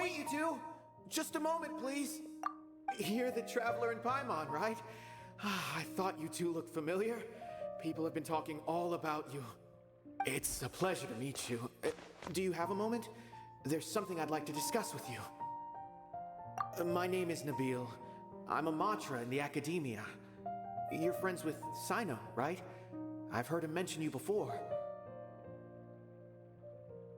Hey, you two! Just a moment, please. You're the Traveler in Paimon, right? I thought you two looked familiar. People have been talking all about you. It's a pleasure to meet you. Do you have a moment? There's something I'd like to discuss with you. My name is Nabil. I'm a matra in the academia. You're friends with Cyno, right? I've heard him mention you before.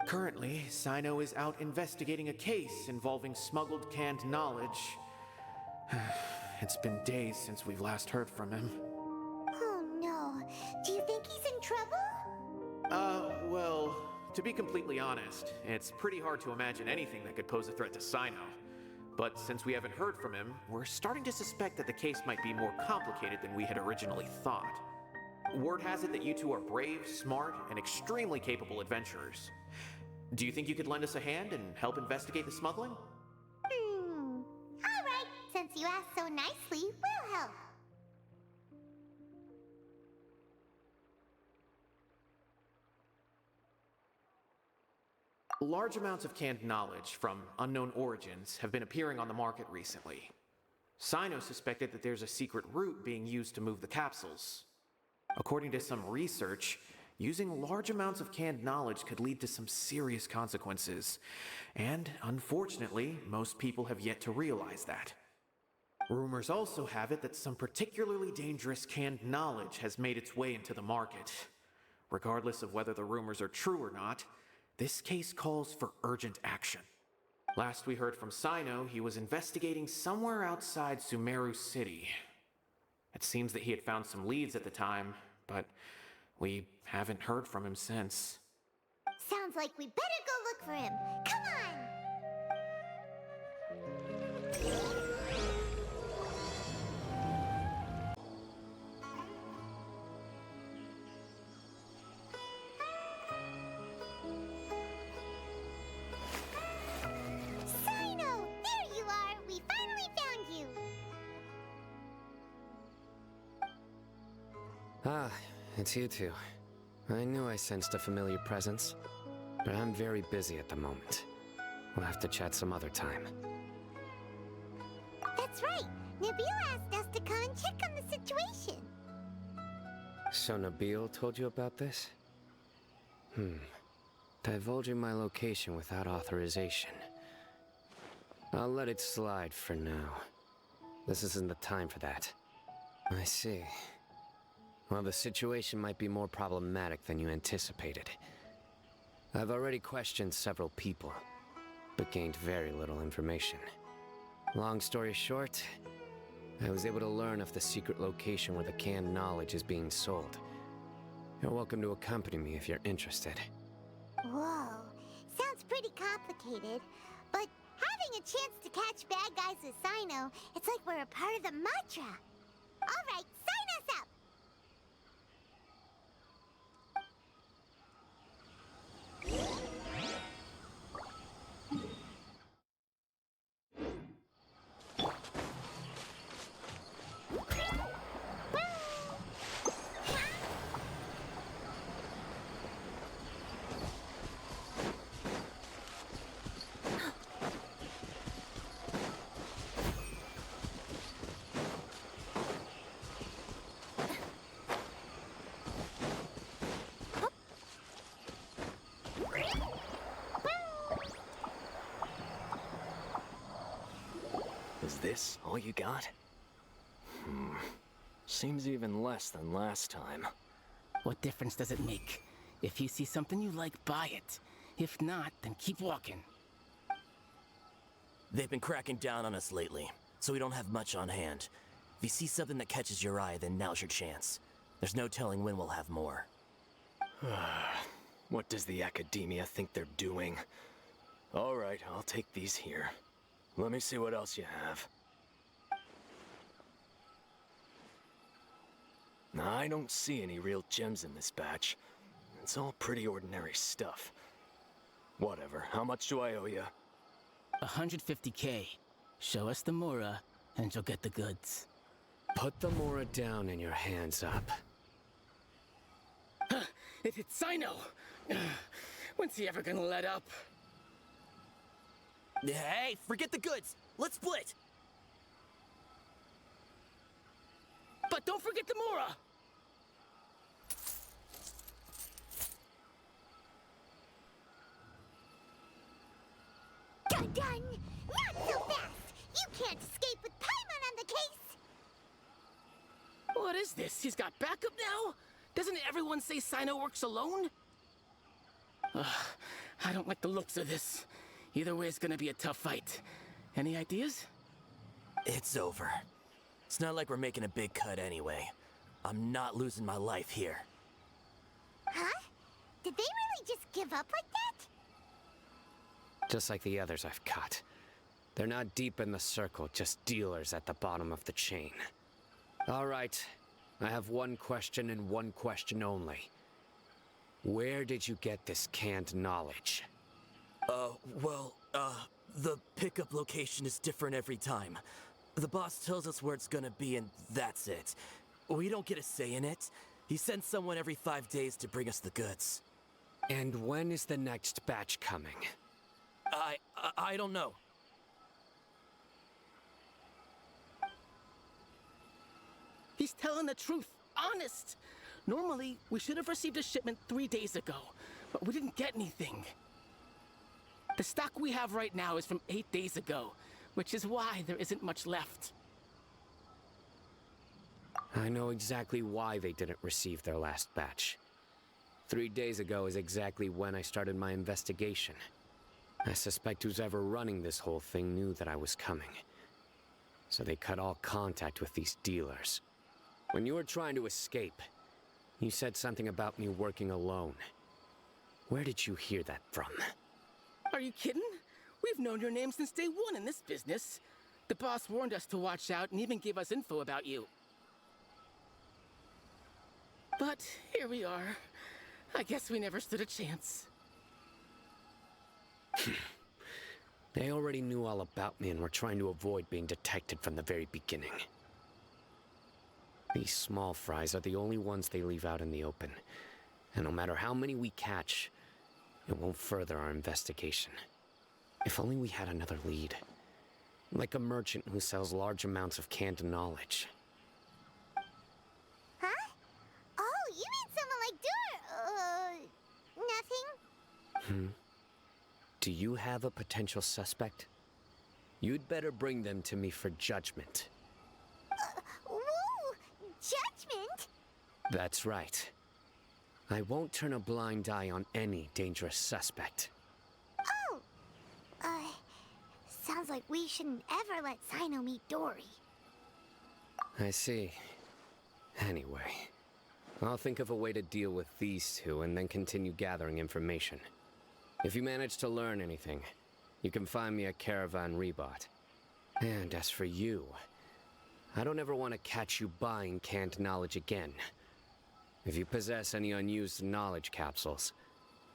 Currently, Cyno is out investigating a case involving smuggled canned knowledge. It's been days since we've last heard from him. Oh no. Do you think he's in trouble? Well, to be completely honest, it's pretty hard to imagine anything that could pose a threat to Cyno. But since we haven't heard from him, we're starting to suspect that the case might be more complicated than we had originally thought. Word has it that you two are brave, smart, and extremely capable adventurers. Do you think you could lend us a hand and help investigate the smuggling? Alright, since you asked so nicely, we'll help. Large amounts of canned knowledge from unknown origins have been appearing on the market recently. Cyno suspected that there's a secret route being used to move the capsules. According to some research, using large amounts of canned knowledge could lead to some serious consequences, and unfortunately, most people have yet to realize that. Rumors also have it that some particularly dangerous canned knowledge has made its way into the market. Regardless of whether the rumors are true or not, this case calls for urgent action. Last we heard from Cyno, he was investigating somewhere outside Sumeru City. It seems that he had found some leads at the time, but we haven't heard from him since. Sounds like we better go look for him. Come on! Cyno! There you are! We finally found you! Ah, it's you two. I knew I sensed a familiar presence, but I'm very busy at the moment. We'll have to chat some other time. That's right! Nabil asked us to come and check on the situation. So Nabil told you about this? Divulging my location without authorization. I'll let it slide for now. This isn't the time for that. I see. Well, the situation might be more problematic than you anticipated. I've already questioned several people, but gained very little information. Long story short, I was able to learn of the secret location where the canned knowledge is being sold. You're welcome to accompany me if you're interested. Whoa, sounds pretty complicated, but having a chance to catch bad guys with Cyno, it's like we're a part of the mantra. All right, sign us up! Is this all you got? Seems even less than last time. What difference does it make? If you see something you like, buy it. If not, then keep walking. They've been cracking down on us lately, so we don't have much on hand. If you see something that catches your eye, then now's your chance. There's no telling when we'll have more. What does the academia think they're doing? Alright, I'll take these here. Let me see what else you have. I don't see any real gems in this batch. It's all pretty ordinary stuff. Whatever, how much do I owe you? 150K. Show us the Mora, and you'll get the goods. Put the Mora down and your hands up. It hit Cyno! When's he ever gonna let up? Hey, forget the goods! Let's split! But don't forget the Mora! Dun dun! Not so fast! You can't escape with Paimon on the case! What is this? He's got backup now? Doesn't everyone say Cyno works alone? Ugh, I don't like the looks of this. Either way, it's gonna be a tough fight. Any ideas? It's over. It's not like we're making a big cut anyway. I'm not losing my life here. Huh? Did they really just give up like that? Just like the others I've cut. They're not deep in the circle, just dealers at the bottom of the chain. All right, I have one question and one question only. Where did you get this canned knowledge? The pickup location is different every time. The boss tells us where it's gonna be and that's it. We don't get a say in it. He sends someone every 5 days to bring us the goods. And when is the next batch coming? I don't know. He's telling the truth. Honest. Normally, we should have received a shipment 3 days ago, but we didn't get anything. The stock we have right now is from 8 days ago, which is why there isn't much left. I know exactly why they didn't receive their last batch. 3 days ago is exactly when I started my investigation. I suspect who's ever running this whole thing knew that I was coming. So they cut all contact with these dealers. When you were trying to escape, you said something about me working alone. Where did you hear that from? Are you kidding? We've known your name since day one in this business. The boss warned us to watch out and even gave us info about you. But here we are. I guess we never stood a chance. They already knew all about me and were trying to avoid being detected from the very beginning. These small fries are the only ones they leave out in the open. And no matter how many we catch, it won't further our investigation. If only we had another lead. Like a merchant who sells large amounts of canned knowledge. Huh? Oh, you mean someone like nothing? Do you have a potential suspect? You'd better bring them to me for judgment. Woo! Judgment? That's right. I won't turn a blind eye on any dangerous suspect. Oh! Sounds like we shouldn't ever let Cyno meet Dory. I see. Anyway, I'll think of a way to deal with these two and then continue gathering information. If you manage to learn anything, you can find me at Caravan Rebot. And as for you, I don't ever want to catch you buying canned knowledge again. If you possess any unused knowledge capsules,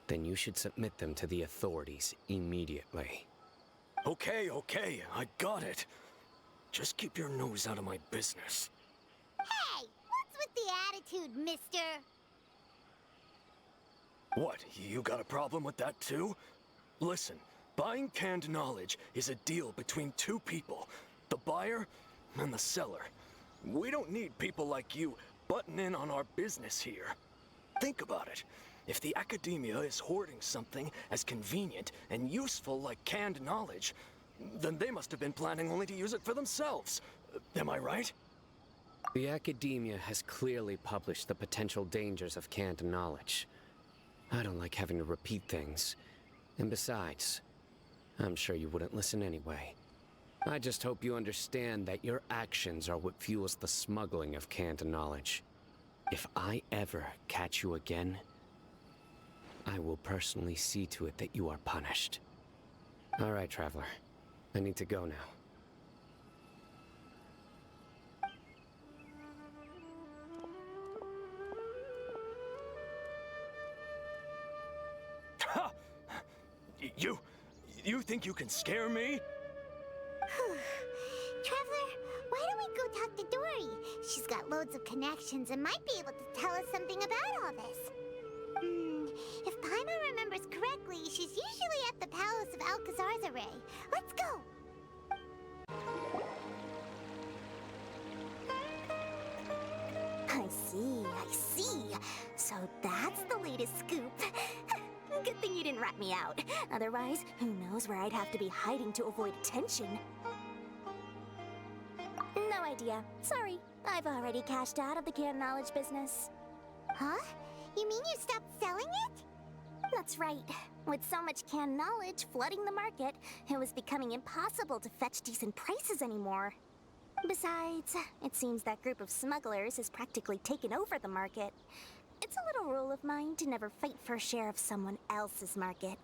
then you should submit them to the authorities immediately. Okay, I got it. Just keep your nose out of my business. Hey! What's with the attitude, mister? What, you got a problem with that too? Listen, buying canned knowledge is a deal between two people, the buyer and the seller. We don't need people like you butting in on our business here. Think about it. If the academia is hoarding something as convenient and useful like canned knowledge, then they must have been planning only to use it for themselves. Am I right? The academia has clearly published the potential dangers of canned knowledge. I don't like having to repeat things. And besides, I'm sure you wouldn't listen anyway. I just hope you understand that your actions are what fuels the smuggling of canned knowledge. If I ever catch you again, I will personally see to it that you are punished. All right, Traveler. I need to go now. Ha! You think you can scare me? Traveler, why don't we go talk to Dory? She's got loads of connections and might be able to tell us something about all this. If Paimon remembers correctly, Exactly. She's usually at the palace of Alcazar's. Let's go. I see. So that's the latest scoop. Good thing you didn't rat me out. Otherwise, who knows where I'd have to be hiding to avoid attention. No idea. Sorry. I've already cashed out of the canned knowledge business. Huh? You mean you stopped selling it? That's right. With so much canned knowledge flooding the market, it was becoming impossible to fetch decent prices anymore. Besides, it seems that group of smugglers has practically taken over the market. It's a little rule of mine to never fight for a share of someone else's market.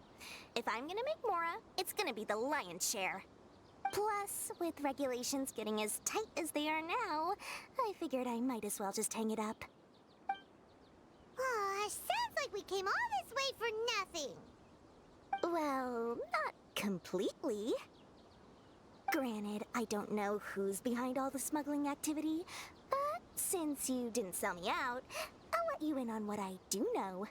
If I'm gonna make Mora, it's gonna be the lion's share. Plus, with regulations getting as tight as they are now, I figured I might as well just hang it up. Sounds like we came all this way for nothing. Well, not completely. Granted, I don't know who's behind all the smuggling activity, but since you didn't sell me out, I'll let you in on what I do know.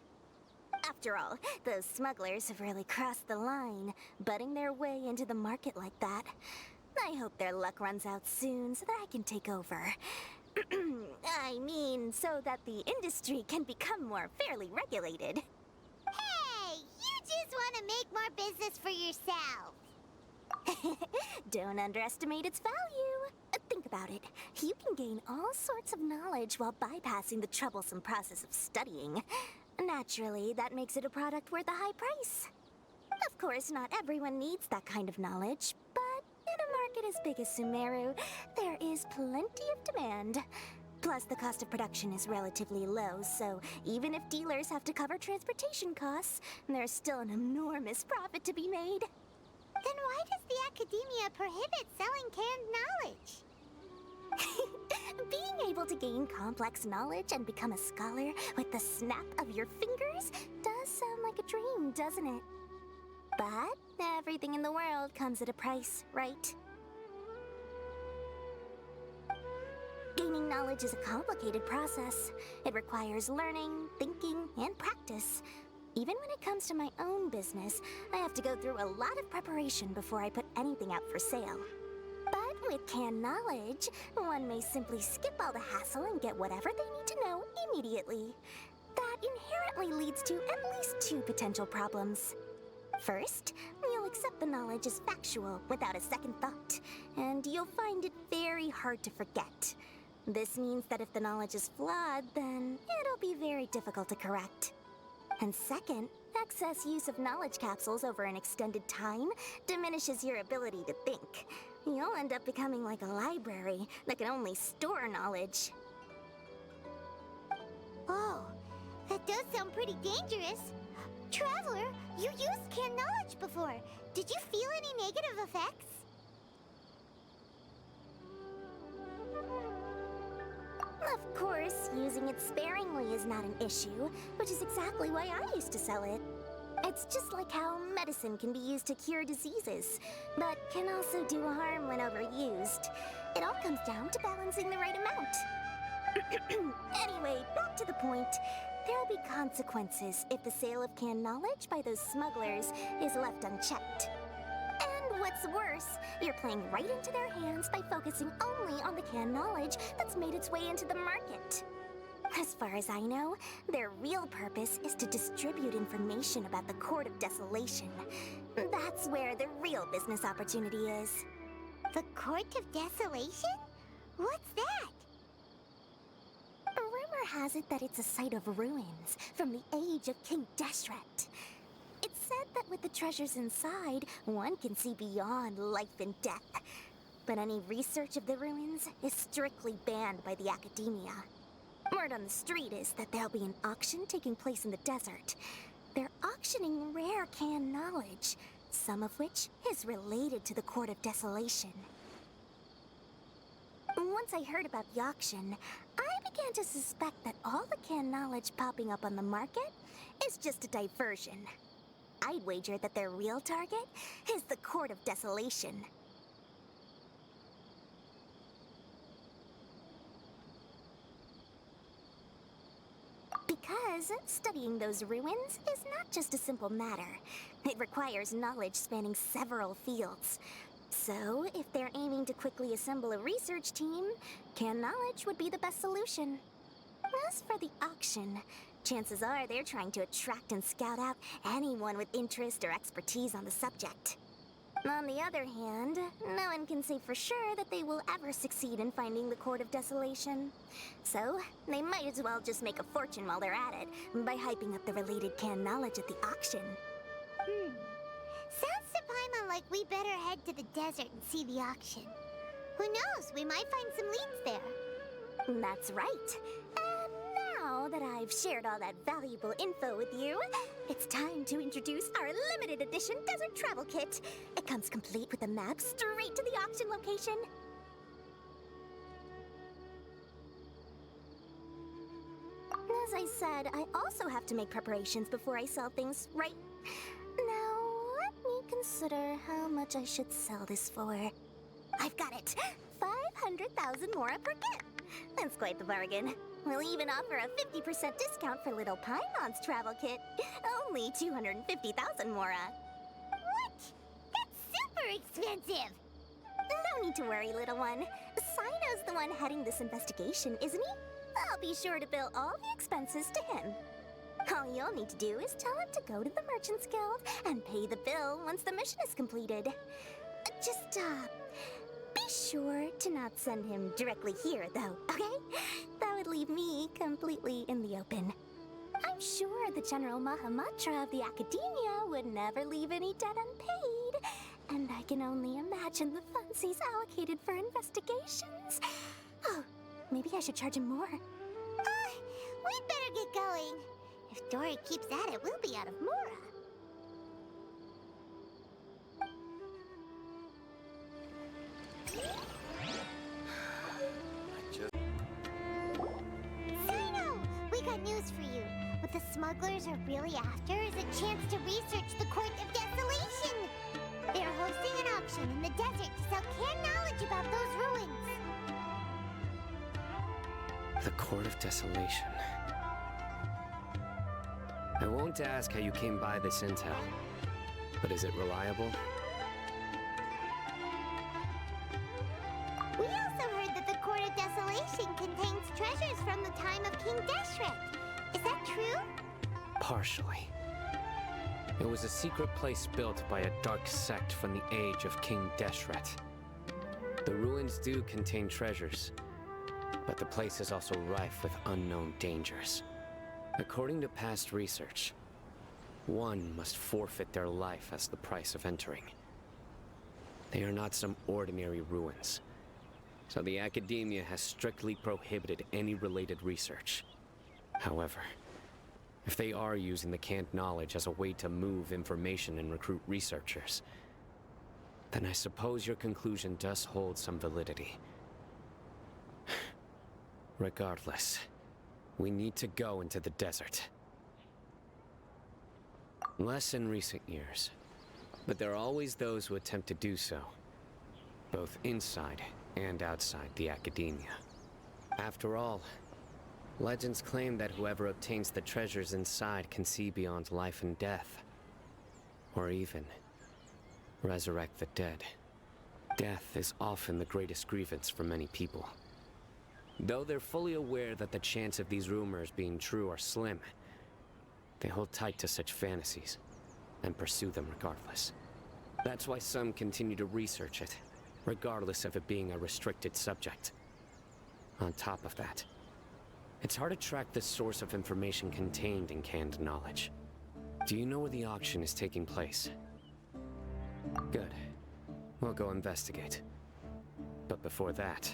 After all, those smugglers have really crossed the line, butting their way into the market like that. I hope their luck runs out soon so that I can take over. I mean, so that the industry can become more fairly regulated. Hey, you just want to make more business for yourself. Don't underestimate its value. Think about it. You can gain all sorts of knowledge while bypassing the troublesome process of studying. Naturally, that makes it a product worth a high price. Of course, not everyone needs that kind of knowledge, but in a market as big as Sumeru, there is plenty of demand. Plus, the cost of production is relatively low, so even if dealers have to cover transportation costs, there's still an enormous profit to be made. Then why does the academia prohibit selling canned knowledge? Being able to gain complex knowledge and become a scholar with the snap of your fingers does sound like a dream, doesn't it? But everything in the world comes at a price, right? Gaining knowledge is a complicated process. It requires learning, thinking, and practice. Even when it comes to my own business, I have to go through a lot of preparation before I put anything out for sale. But with canned knowledge, one may simply skip all the hassle and get whatever they need to know immediately. That inherently leads to at least two potential problems. First, you'll accept the knowledge as factual without a second thought, and you'll find it very hard to forget. This means that if the knowledge is flawed, then it'll be very difficult to correct. And second, excess use of knowledge capsules over an extended time diminishes your ability to think. You'll end up becoming like a library that can only store knowledge. Oh, that does sound pretty dangerous. Traveler, you used canned knowledge before. Did you feel any negative effects? Of course, using it sparingly is not an issue, which is exactly why I used to sell it. It's just like how medicine can be used to cure diseases, but can also do harm when overused. It all comes down to balancing the right amount. Anyway, back to the point. There'll be consequences if the sale of canned knowledge by those smugglers is left unchecked. And what's worse, you're playing right into their hands by focusing only on the canned knowledge that's made its way into the market. As far as I know, their real purpose is to distribute information about the Court of Desolation. That's where the real business opportunity is. The Court of Desolation? What's that? Rumor has it that it's a site of ruins from the age of King Deshret. It's said that with the treasures inside, one can see beyond life and death. But any research of the ruins is strictly banned by the academia. Word on the street is that there'll be an auction taking place in the desert. They're auctioning rare canned knowledge, some of which is related to the Court of Desolation. Once I heard about the auction, I began to suspect that all the canned knowledge popping up on the market is just a diversion. I'd wager that their real target is the Court of Desolation. Because because studying those ruins is not just a simple matter. It requires knowledge spanning several fields. So, if they're aiming to quickly assemble a research team, canned knowledge would be the best solution. As for the auction, chances are they're trying to attract and scout out anyone with interest or expertise on the subject. On the other hand, no one can say for sure that they will ever succeed in finding the Court of Desolation. So, they might as well just make a fortune while they're at it by hyping up the related canned knowledge at the auction. Sounds to Paimon like we better head to the desert and see the auction. Who knows, we might find some leads there. That's right. And now that I've shared all that valuable info with you, it's time to introduce our limited edition desert travel kit. It comes complete with a map straight to the auction location. As I said, I also have to make preparations before I sell things, right? Now, let me consider how much I should sell this for. I've got it! 500,000 mora per kit! That's quite the bargain. We'll even offer a 50% discount for little Paimon's travel kit. Only 250,000 mora. What? That's super expensive! No need to worry, little one. Cyno's the one heading this investigation, isn't he? I'll be sure to bill all the expenses to him. All you'll need to do is tell him to go to the Merchants Guild and pay the bill once the mission is completed. Just, be sure to not send him directly here, though, okay? That would leave me completely in the open. I'm sure the General Mahamatra of the Academia would never leave any debt unpaid, and I can only imagine the funds he's allocated for investigations. Oh, maybe I should charge him more. We'd better get going. If Dory keeps at it, we'll be out of mora. Cyno! We got news for you. What the smugglers are really after is a chance to research the Court of Desolation. They're hosting an auction in the desert to sell canned knowledge about those ruins. The Court of Desolation. I won't ask how you came by this intel, but is it reliable? We also heard that the Court of Desolation contains treasures from the time of King Deshret. Is that true? Partially. It was a secret place built by a dark sect from the age of King Deshret. The ruins do contain treasures, but the place is also rife with unknown dangers. According to past research, one must forfeit their life as the price of entering. They are not some ordinary ruins, so the Academia has strictly prohibited any related research. However, if they are using the canned knowledge as a way to move information and recruit researchers, then I suppose your conclusion does hold some validity. Regardless, we need to go into the desert. Less in recent years, but there are always those who attempt to do so, both inside and outside the Academia. After all, legends claim that whoever obtains the treasures inside can see beyond life and death, or even resurrect the dead. Death is often the greatest grievance for many people. Though they're fully aware that the chance of these rumors being true are slim, they hold tight to such fantasies and pursue them regardless. That's why some continue to research it, regardless of it being a restricted subject. On top of that, it's hard to track the source of information contained in canned knowledge. Do you know where the auction is taking place? Good. We'll go investigate. But before that,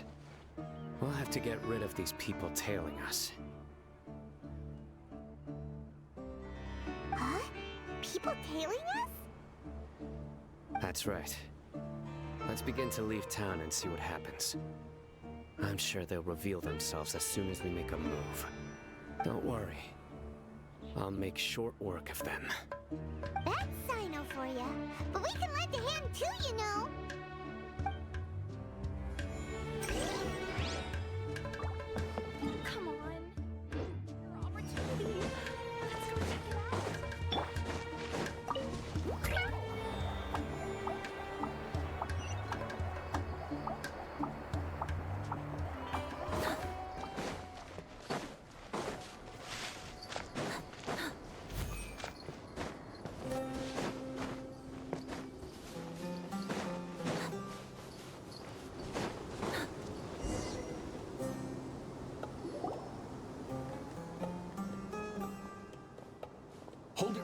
we'll have to get rid of these people tailing us. Huh? People tailing us? That's right. Let's begin to leave town and see what happens. I'm sure they'll reveal themselves as soon as we make a move. Don't worry. I'll make short work of them. That's Cyno for ya. But we can lend a hand too, you know. Come on. Your opportunity.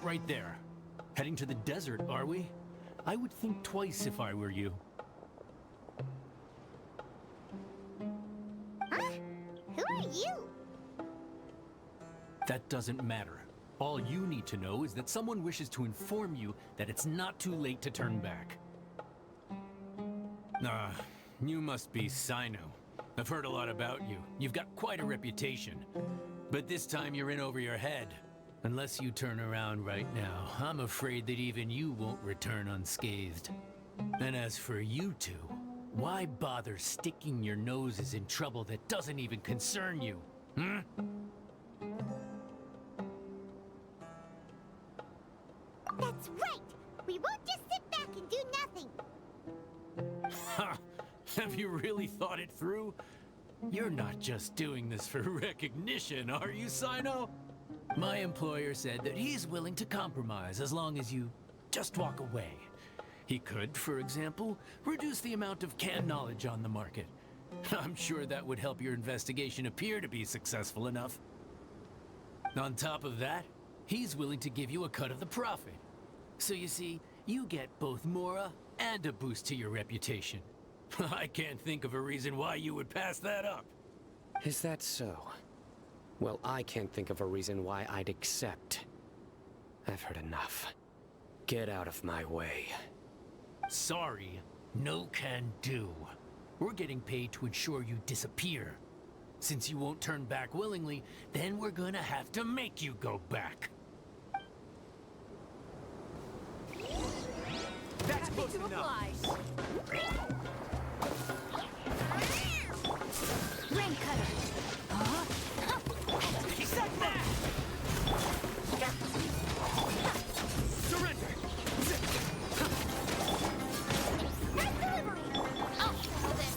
right there. Heading to the desert, are we? I would think twice if I were you. Huh? Who are you? That doesn't matter. All you need to know is that someone wishes to inform you that it's not too late to turn back. You must be Cyno. I've heard a lot about you. You've got quite a reputation. But this time you're in over your head. Unless you turn around right now, I'm afraid that even you won't return unscathed. And as for you two, why bother sticking your noses in trouble that doesn't even concern you? Hmm? That's right! We won't just sit back and do nothing! Ha! Have you really thought it through? You're not just doing this for recognition, are you, Cyno? My employer said that he's willing to compromise as long as you just walk away. He could, for example, reduce the amount of canned knowledge on the market. I'm sure that would help your investigation appear to be successful enough. On top of that, he's willing to give you a cut of the profit. So you see, you get both Mora and a boost to your reputation. I can't think of a reason why you would pass that up. Is that so? Well, I can't think of a reason why I'd accept. I've heard enough. Get out of my way. Sorry, no can do. We're getting paid to ensure you disappear. Since you won't turn back willingly, then we're gonna have to make you go back. That's close enough. Rain cutter. He said that! Surrender! Nice delivery! I'll handle this!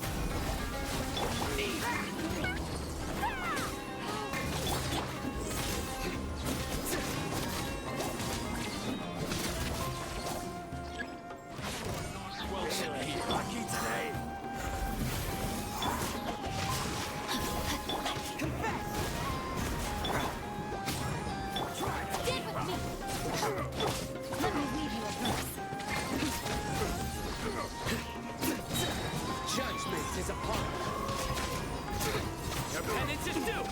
Well, should be lucky today. Stick with me. Let me leave you a verse. Judgment is upon us. Your penance is due!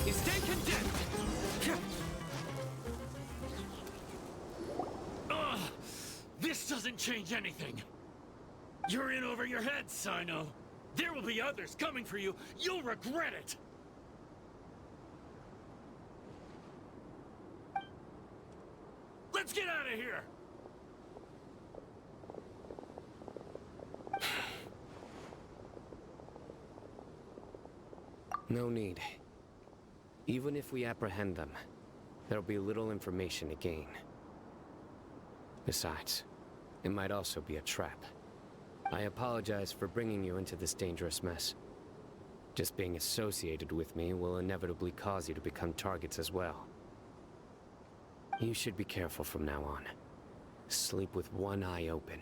You stay condemned! This doesn't change anything. You're in over your head, Cyno. There will be others coming for you. You'll regret it. Let's get out of here. No need. Even if we apprehend them, there'll be little information to gain. Besides, it might also be a trap. I apologize for bringing you into this dangerous mess. Just being associated with me will inevitably cause you to become targets as well. You should be careful from now on. Sleep with one eye open.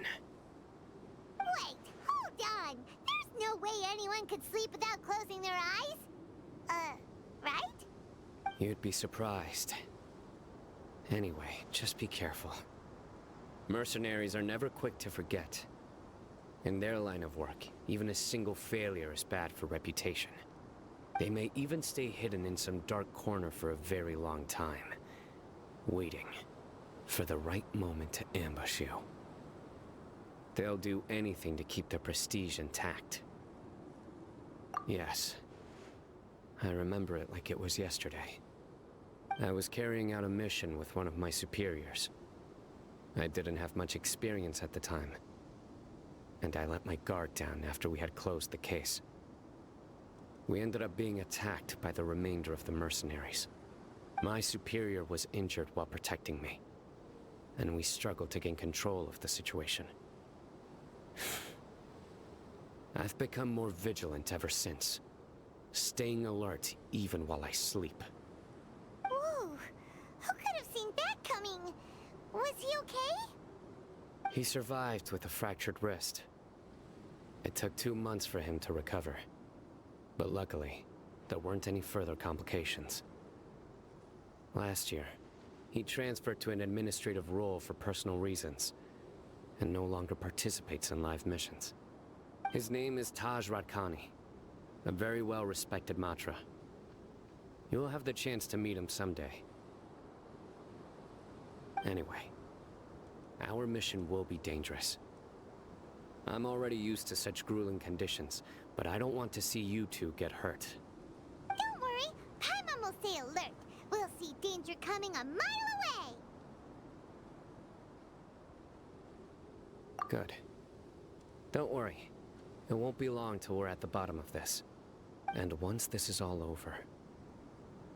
Wait, hold on! There's no way anyone could sleep without closing their eyes? Right? You'd be surprised. Anyway, just be careful. Mercenaries are never quick to forget. In their line of work, even a single failure is bad for reputation. They may even stay hidden in some dark corner for a very long time, waiting for the right moment to ambush you. They'll do anything to keep their prestige intact. Yes, I remember it like it was yesterday. I was carrying out a mission with one of my superiors. I didn't have much experience at the time, and I let my guard down after we had closed the case. We ended up being attacked by the remainder of the mercenaries. My superior was injured while protecting me, and we struggled to gain control of the situation. I've become more vigilant ever since, staying alert even while I sleep. Whoa! Who could have seen that coming? Was he okay? He survived with a fractured wrist. It took 2 months for him to recover. But luckily, there weren't any further complications. Last year, he transferred to an administrative role for personal reasons, and no longer participates in live missions. His name is Taj Radkani, a very well-respected Matra. You'll have the chance to meet him someday. Anyway, our mission will be dangerous. I'm already used to such grueling conditions, but I don't want to see you two get hurt. Don't worry, Paimon will stay alert. We'll see danger coming a mile away. Good. Don't worry. It won't be long till we're at the bottom of this. And once this is all over,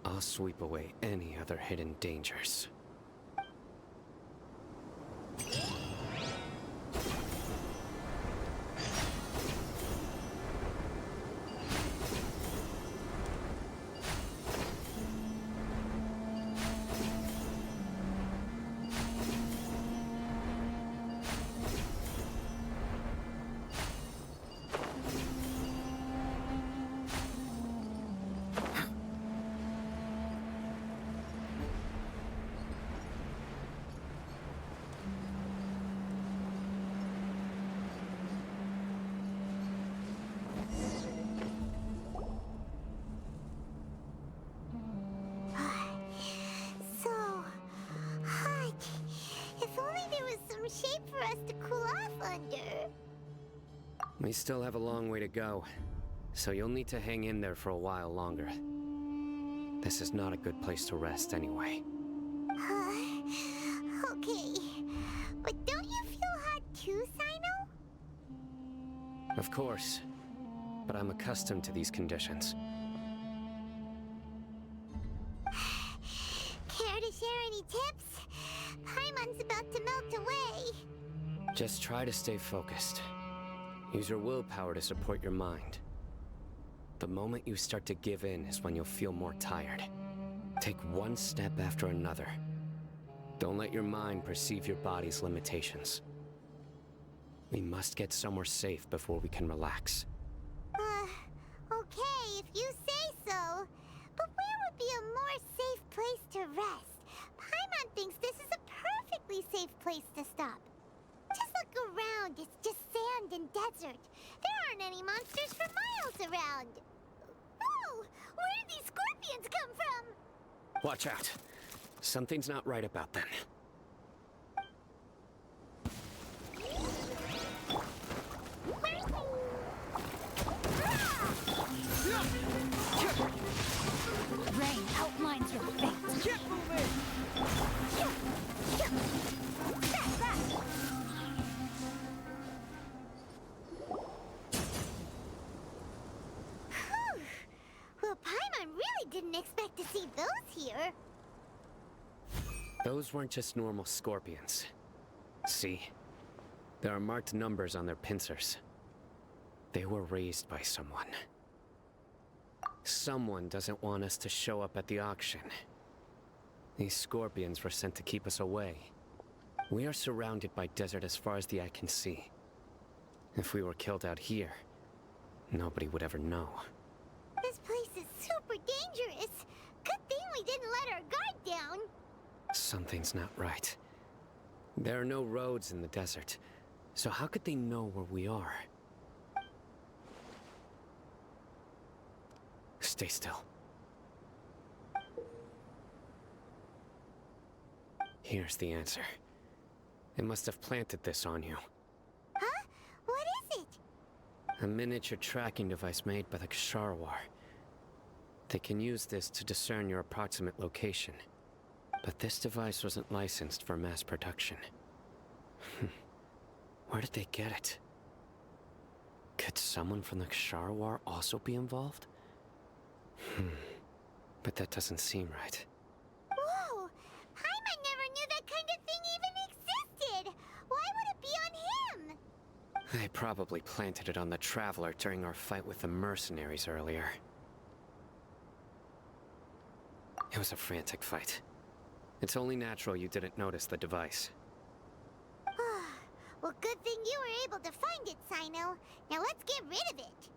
I'll sweep away any other hidden dangers. So hot. If only there was some shade for us to cool off under. We still have a long way to go, so you'll need to hang in there for a while longer. This is not a good place to rest anyway. Okay. But don't you feel hot too, Cyno? Of course, but I'm accustomed to these conditions. Care to share any tips? Paimon's about to melt away. Just try to stay focused. Use your willpower to support your mind. The moment you start to give in is when you'll feel more tired. Take one step after another. Don't let your mind perceive your body's limitations. We must get somewhere safe before we can relax. Okay, if you say so. But where would be a more safe place to rest? Paimon thinks this is a perfectly safe place to stop. Just look around, it's just sand and desert. There aren't any monsters for miles around. Whoa! Where did these scorpions come from? Watch out. Something's not right about them. Rain outlines your fate. Get moving! Whew. Well, Paimon really didn't expect to see those here. Those weren't just normal scorpions. See? There are marked numbers on their pincers. They were raised by someone. Someone doesn't want us to show up at the auction. These scorpions were sent to keep us away. We are surrounded by desert as far as the eye can see. If we were killed out here, nobody would ever know. This place is super dangerous. Good thing we didn't let our guard down. Something's not right. There are no roads in the desert, so how could they know where we are? Stay still. Here's the answer. They must have planted this on you. Huh? What is it? A miniature tracking device made by the Ksharwar. They can use this to discern your approximate location. But this device wasn't licensed for mass production. Where did they get it? Could someone from the Ksharwar also be involved? But that doesn't seem right. Whoa! Paimon never knew that kind of thing even existed! Why would it be on him? They probably planted it on the Traveler during our fight with the mercenaries earlier. It was a frantic fight. It's only natural you didn't notice the device. Well, good thing you were able to find it, Cyno. Now let's get rid of it.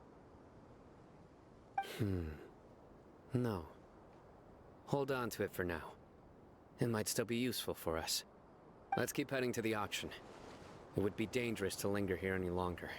No. Hold on to it for now. It might still be useful for us. Let's keep heading to the auction. It would be dangerous to linger here any longer.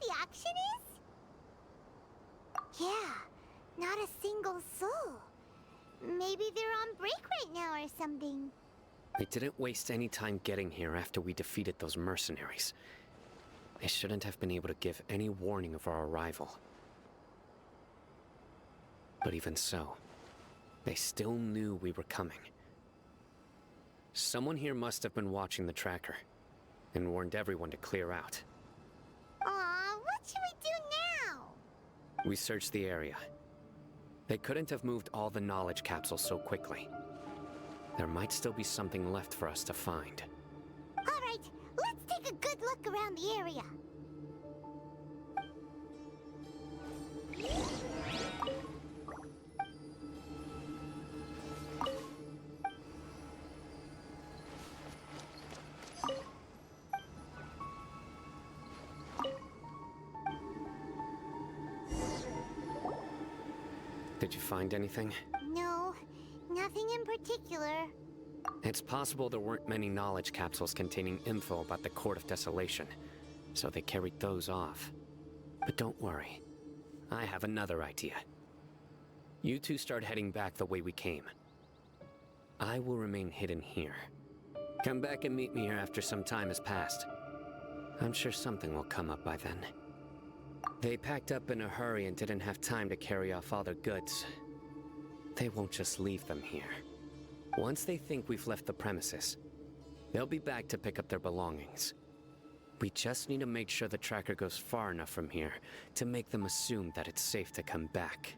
The auction is? Yeah, not a single soul. Maybe they're on break right now or something. We didn't waste any time getting here after we defeated those mercenaries. They shouldn't have been able to give any warning of our arrival. But even so, they still knew we were coming. Someone here must have been watching the tracker and warned everyone to clear out. Aw, what should we do now? We searched the area. They couldn't have moved all the knowledge capsules so quickly. There might still be something left for us to find. All right, let's take a good look around the area. Did you find anything? No, nothing in particular. It's possible there weren't many knowledge capsules containing info about the Court of Desolation, so they carried those off. But don't worry. I have another idea. You two start heading back the way we came. I will remain hidden here. Come back and meet me here after some time has passed. I'm sure something will come up by then. They packed up in a hurry and didn't have time to carry off all their goods. They won't just leave them here. Once they think we've left the premises, they'll be back to pick up their belongings. We just need to make sure the tracker goes far enough from here to make them assume that it's safe to come back.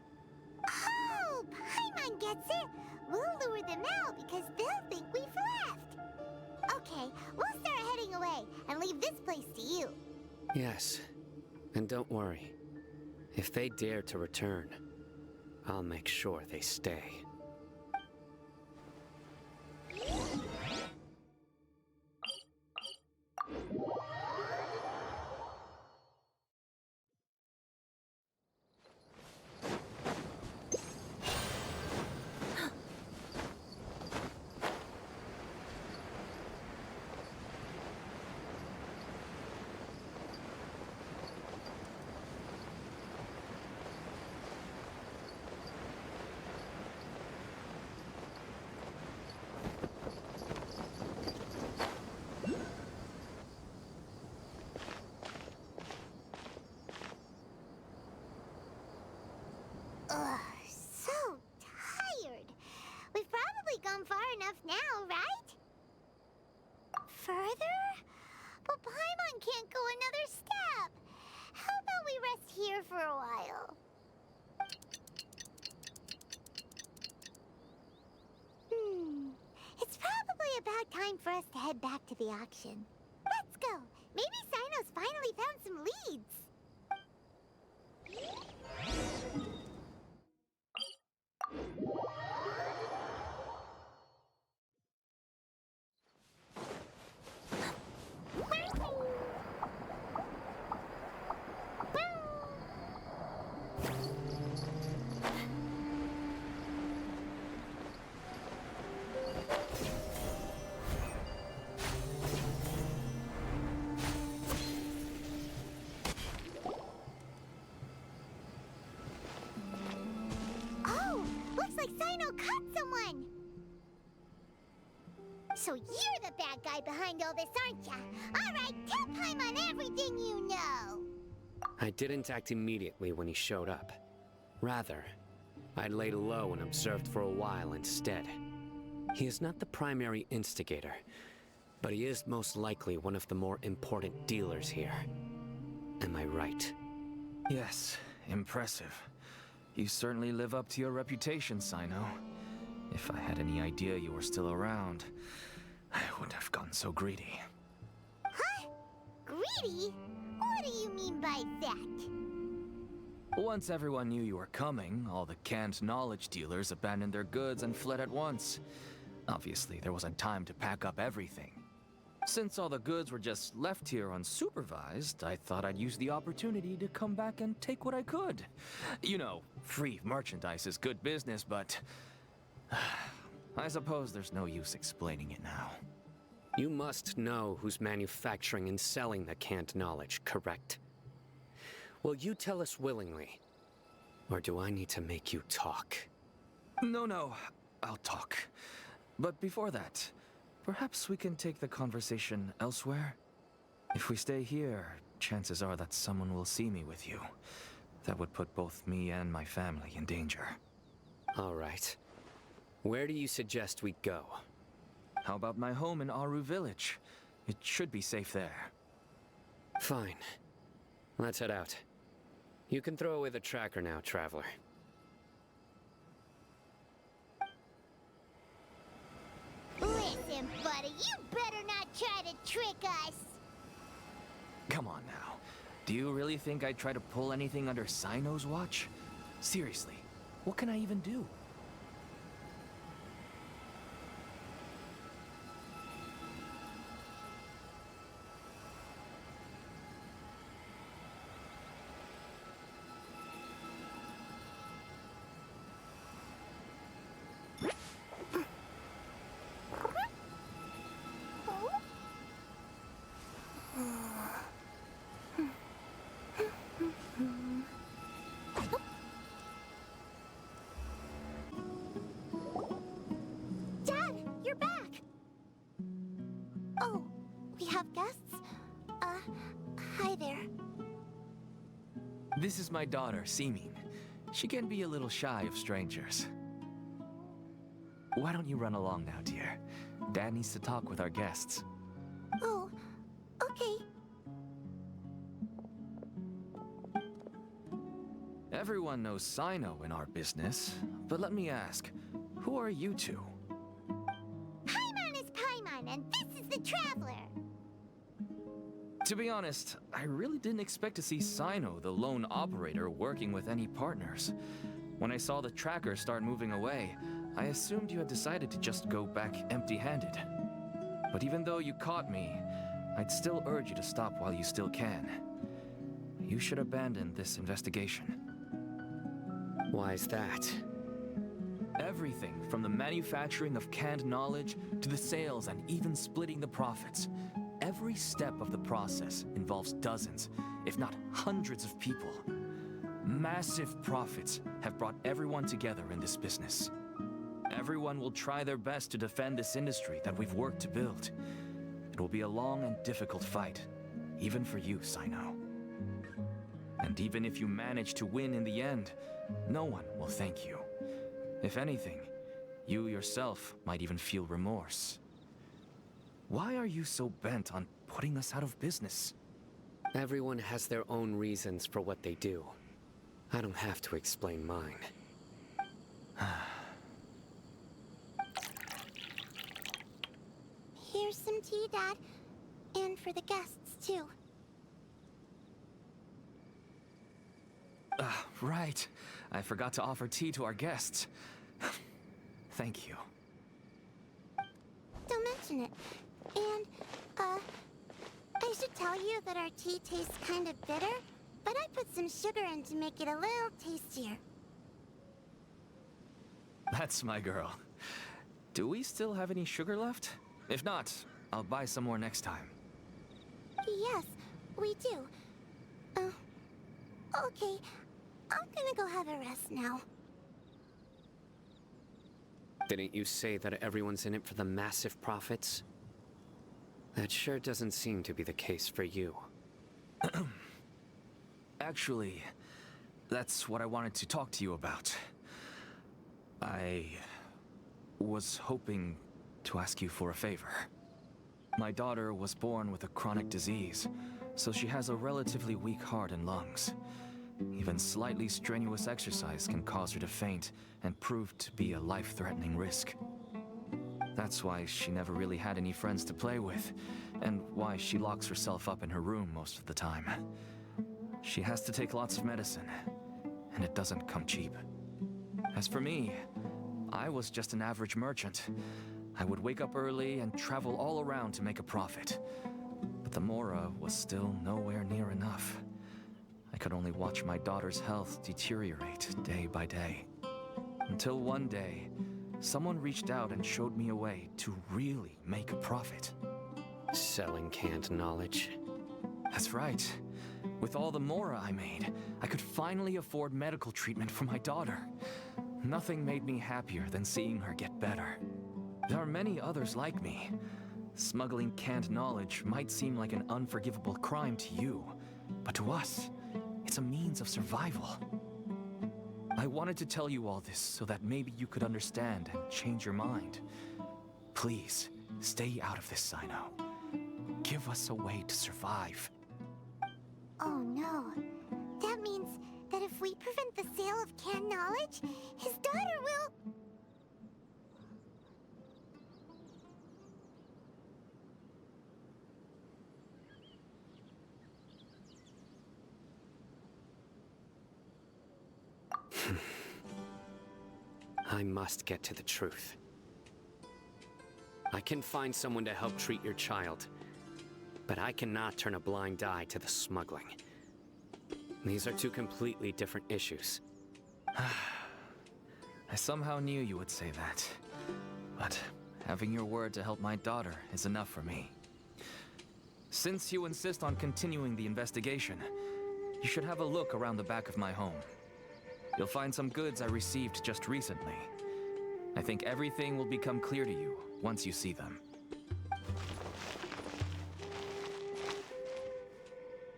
Oh, Paimon gets it! We'll lure them out because they'll think we've left. Okay, we'll start heading away and leave this place to you. Yes, and don't worry. If they dare to return, I'll make sure they stay. Ugh, so tired. We've probably gone far enough now, right? Further? But Paimon can't go another step. How about we rest here for a while? It's probably about time for us to head back to the auction. Let's go. Maybe Cyno's finally found some leads. Oh, looks like Cyno caught someone. So you're the bad guy behind all this, aren't ya? Alright, tell Paimon everything you know! I didn't act immediately when he showed up. Rather, I laid low and observed for a while instead. He is not the primary instigator, but he is most likely one of the more important dealers here. Am I right? Yes, impressive. You certainly live up to your reputation, Cyno. If I had any idea you were still around, I wouldn't have gotten so greedy. Huh? Greedy? What do you mean by that? Once everyone knew you were coming, all the canned knowledge dealers abandoned their goods and fled at once. Obviously, there wasn't time to pack up everything. Since all the goods were just left here unsupervised, I thought I'd use the opportunity to come back and take what I could. You know, free merchandise is good business, but I suppose there's no use explaining it now. You must know who's manufacturing and selling the canned knowledge, correct? Will you tell us willingly? Or do I need to make you talk? No, I'll talk. But before that, perhaps we can take the conversation elsewhere? If we stay here, chances are that someone will see me with you. That would put both me and my family in danger. All right. Where do you suggest we go? How about my home in Aru Village? It should be safe there. Fine. Let's head out. You can throw away the tracker now, Traveler. Listen, buddy, you better not try to trick us! Come on now. Do you really think I'd try to pull anything under Cyno's watch? Seriously, what can I even do? Dad, you're back! Oh, we have guests? Hi there. This is my daughter, Seeming. She can be a little shy of strangers. Why don't you run along now, dear? Dad needs to talk with our guests. Oh, okay. Everyone knows Cyno in our business, but let me ask, who are you two? Paimon is Paimon, and this is the Traveler! To be honest, I really didn't expect to see Cyno, the lone operator, working with any partners. When I saw the tracker start moving away, I assumed you had decided to just go back empty-handed. But even though you caught me, I'd still urge you to stop while you still can. You should abandon this investigation. Why is that? Everything from the manufacturing of canned knowledge to the sales and even splitting the profits. Every step of the process involves dozens, if not hundreds of people. Massive profits have brought everyone together in this business. Everyone will try their best to defend this industry that we've worked to build. It will be a long and difficult fight, even for you, Cyno. And even if you manage to win in the end, no one will thank you. If anything, you yourself might even feel remorse. Why are you so bent on putting us out of business? Everyone has their own reasons for what they do. I don't have to explain mine. Here's some tea, Dad. And for the guests, too. Right. I forgot to offer tea to our guests. Thank you. Don't mention it. And, I should tell you that our tea tastes kind of bitter, but I put some sugar in to make it a little tastier. That's my girl. Do we still have any sugar left? If not, I'll buy some more next time. Yes, we do. Okay. I'm gonna go have a rest now. Didn't you say that everyone's in it for the massive profits? That sure doesn't seem to be the case for you. Actually, that's what I wanted to talk to you about. I was hoping to ask you for a favor. My daughter was born with a chronic disease, so she has a relatively weak heart and lungs. Even slightly strenuous exercise can cause her to faint and prove to be a life-threatening risk. That's why she never really had any friends to play with, and why she locks herself up in her room most of the time. She has to take lots of medicine, and it doesn't come cheap. As for me, I was just an average merchant. I would wake up early and travel all around to make a profit. But the Mora was still nowhere near enough. I could only watch my daughter's health deteriorate day by day. Until one day, someone reached out and showed me a way to really make a profit. Selling canned knowledge. That's right. With all the Mora I made, I could finally afford medical treatment for my daughter. Nothing made me happier than seeing her get better. There are many others like me. Smuggling canned knowledge might seem like an unforgivable crime to you, but to us, it's a means of survival. I wanted to tell you all this so that maybe you could understand and change your mind. Please, stay out of this, Cyno. Give us a way to survive. Oh no. That means that if we prevent the sale of canned knowledge, his daughter will... I must get to the truth. I can find someone to help treat your child, but I cannot turn a blind eye to the smuggling. These are two completely different issues. I somehow knew you would say that. But having your word to help my daughter is enough for me. Since you insist on continuing the investigation, you should have a look around the back of my home. You'll find some goods I received just recently. I think everything will become clear to you once you see them.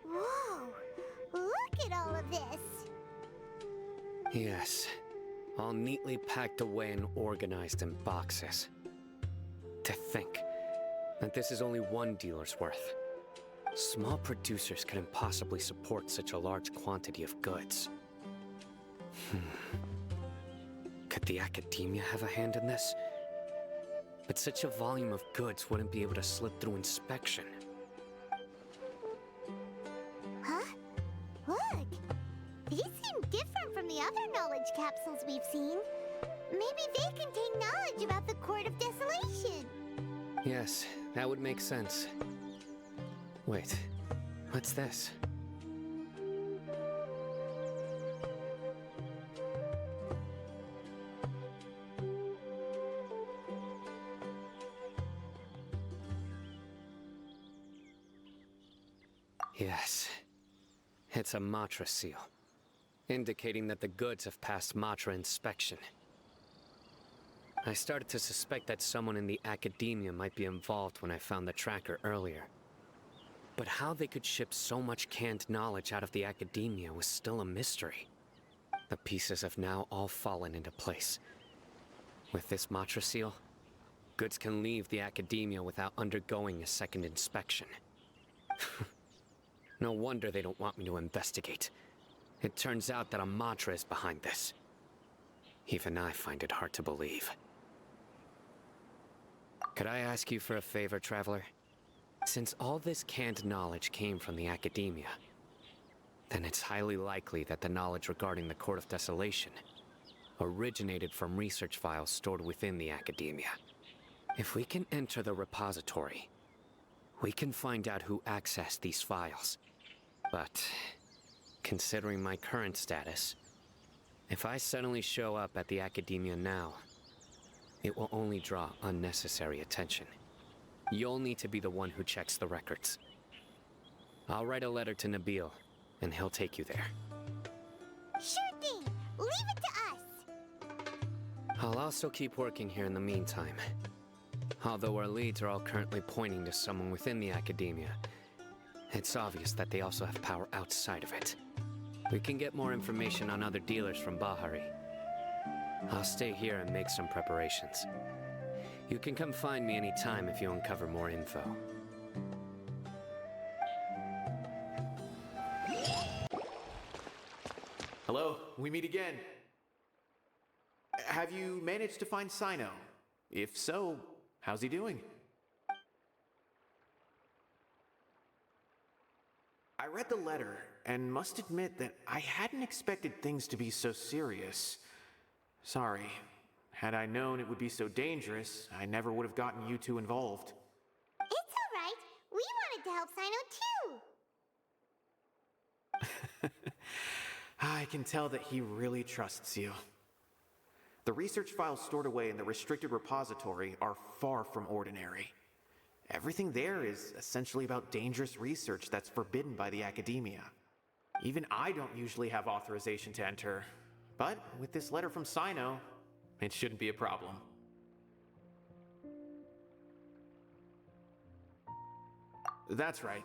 Whoa! Look at all of this! Yes, all neatly packed away and organized in boxes. To think that this is only one dealer's worth. Small producers couldn't possibly support such a large quantity of goods. Could the academia have a hand in this? But such a volume of goods wouldn't be able to slip through inspection. Huh? Look! These seem different from the other knowledge capsules we've seen. Maybe they contain knowledge about the Court of Desolation. Yes, that would make sense. Wait, what's this? Yes, it's a Matra seal, indicating that the goods have passed Matra inspection. I started to suspect that someone in the academia might be involved when I found the tracker earlier. But how they could ship so much canned knowledge out of the academia was still a mystery. The pieces have now all fallen into place. With this Matra seal, goods can leave the academia without undergoing a second inspection. No wonder they don't want me to investigate. It turns out that a Matra is behind this. Even I find it hard to believe. Could I ask you for a favor, Traveler? Since all this canned knowledge came from the academia, then it's highly likely that the knowledge regarding the Court of Desolation originated from research files stored within the academia. If we can enter the repository, we can find out who accessed these files. But, considering my current status, if I suddenly show up at the academia now, it will only draw unnecessary attention. You'll need to be the one who checks the records. I'll write a letter to Nabil, and he'll take you there. Sure thing! Leave it to us! I'll also keep working here in the meantime. Although our leads are all currently pointing to someone within the academia, it's obvious that they also have power outside of it. We can get more information on other dealers from Bahari. I'll stay here and make some preparations. You can come find me anytime if you uncover more info. Hello, we meet again. Have you managed to find Cyno? If so, how's he doing? I read the letter and must admit that I hadn't expected things to be so serious. Sorry. Had I known it would be so dangerous, I never would have gotten you two involved. It's alright. We wanted to help Cyno too. I can tell that he really trusts you. The research files stored away in the restricted repository are far from ordinary. Everything there is essentially about dangerous research that's forbidden by the academia. Even I don't usually have authorization to enter, but with this letter from Cyno, it shouldn't be a problem. That's right.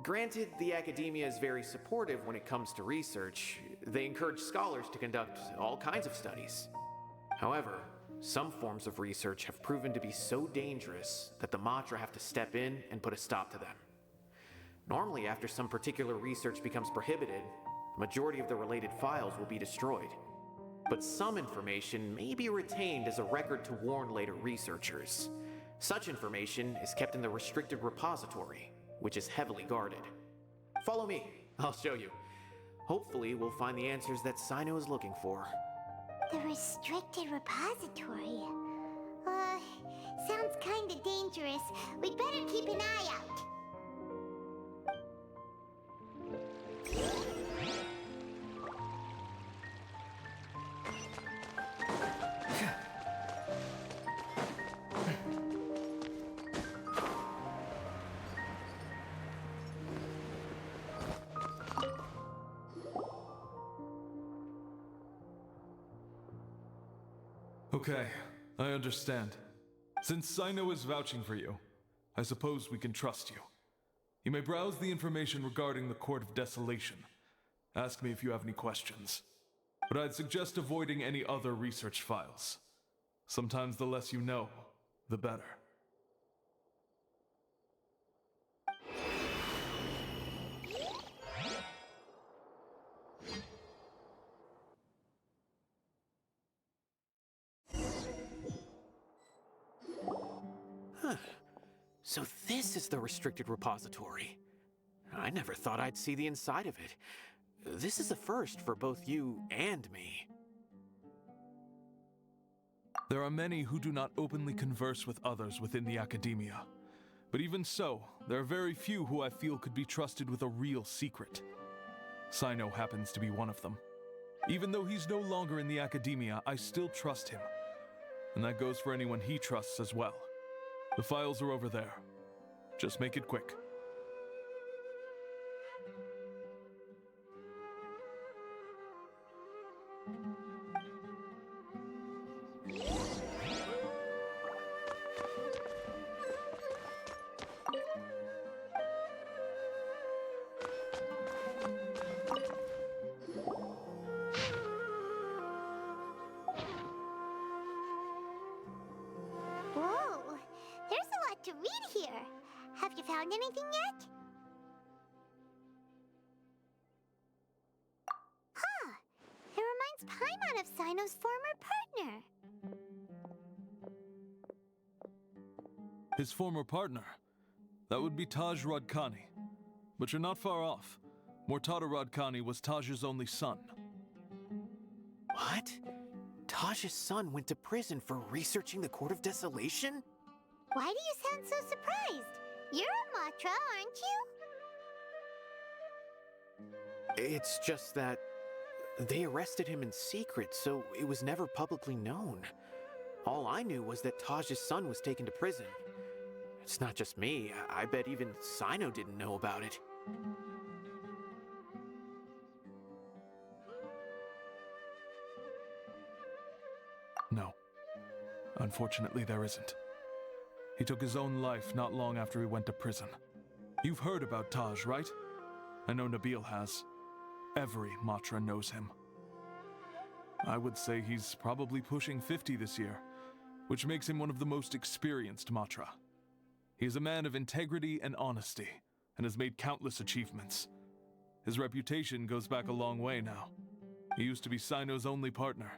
Granted, the academia is very supportive when it comes to research. They encourage scholars to conduct all kinds of studies. However, some forms of research have proven to be so dangerous that the Matra have to step in and put a stop to them. Normally, after some particular research becomes prohibited, the majority of the related files will be destroyed. But some information may be retained as a record to warn later researchers. Such information is kept in the restricted repository, which is heavily guarded. Follow me, I'll show you. Hopefully, we'll find the answers that Cyno is looking for. The restricted repository. Sounds kinda dangerous. We'd better keep an eye out. Okay, I understand. Since Cyno is vouching for you, I suppose we can trust you. You may browse the information regarding the Court of Desolation. Ask me if you have any questions. But I'd suggest avoiding any other research files. Sometimes the less you know, the better. So this is the restricted repository. I never thought I'd see the inside of it. This is a first for both you and me. There are many who do not openly converse with others within the academia. But even so, there are very few who I feel could be trusted with a real secret. Cyno happens to be one of them. Even though he's no longer in the academia, I still trust him. And that goes for anyone he trusts as well. The files are over there. Just make it quick. Whoa, there's a lot to read here. Have you found anything yet? Huh, it reminds Paimon of Cyno's former partner. His former partner? That would be Taj Radkani. But you're not far off. Mortada Radkani was Taj's only son. What? Taj's son went to prison for researching the Court of Desolation? Why do you sound so surprised? You're a Matra, aren't you? It's just that they arrested him in secret, so it was never publicly known. All I knew was that Taj's son was taken to prison. It's not just me. I bet even Cyno didn't know about it. No, Unfortunately, there isn't. He took his own life not long after he went to prison. You've heard about Taj, right? I know Nabil has. Every Matra knows him. I would say he's probably pushing 50 this year, which makes him one of the most experienced Matra. He is a man of integrity and honesty, and has made countless achievements. His reputation goes back a long way now. He used to be Cyno's only partner.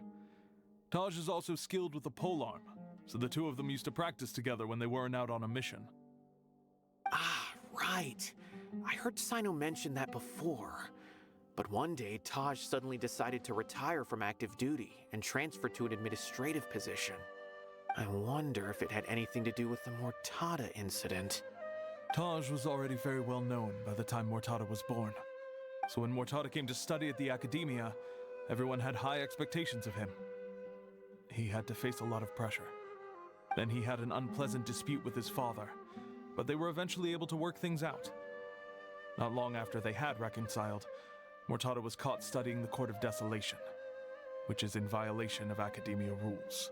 Taj is also skilled with the polearm, so the two of them used to practice together when they weren't out on a mission. Ah, right. I heard Cyno mention that before. But one day, Taj suddenly decided to retire from active duty and transfer to an administrative position. I wonder if it had anything to do with the Mortada incident. Taj was already very well known by the time Mortada was born. So when Mortada came to study at the Academia, everyone had high expectations of him. He had to face a lot of pressure. Then he had an unpleasant dispute with his father, but they were eventually able to work things out. Not long after they had reconciled, Mortada was caught studying the Court of Desolation, which is in violation of Academia rules.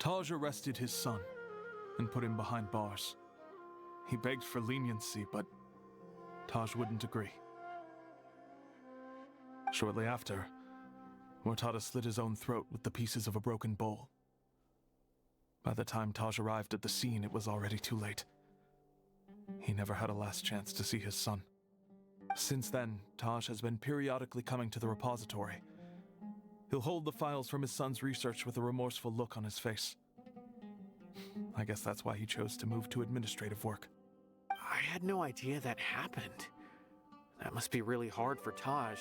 Taj arrested his son and put him behind bars. He begged for leniency, but Taj wouldn't agree. Shortly after, Mortada slit his own throat with the pieces of a broken bowl. By the time Taj arrived at the scene, it was already too late. He never had a last chance to see his son. Since then, Taj has been periodically coming to the repository. He'll hold the files from his son's research with a remorseful look on his face. I guess that's why he chose to move to administrative work. I had no idea that happened. That must be really hard for Taj.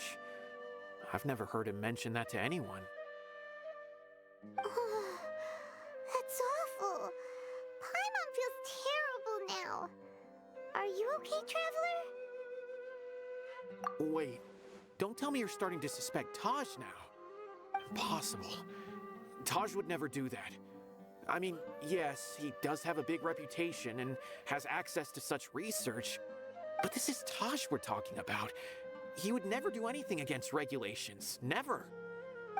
I've never heard him mention that to anyone. Oh, that's awful. Paimon feels terrible now. Are you okay, Traveler? Wait, don't tell me you're starting to suspect Taj now. Impossible. Taj would never do that. I mean, yes, he does have a big reputation and has access to such research, but this is Taj we're talking about. He would never do anything against regulations. Never.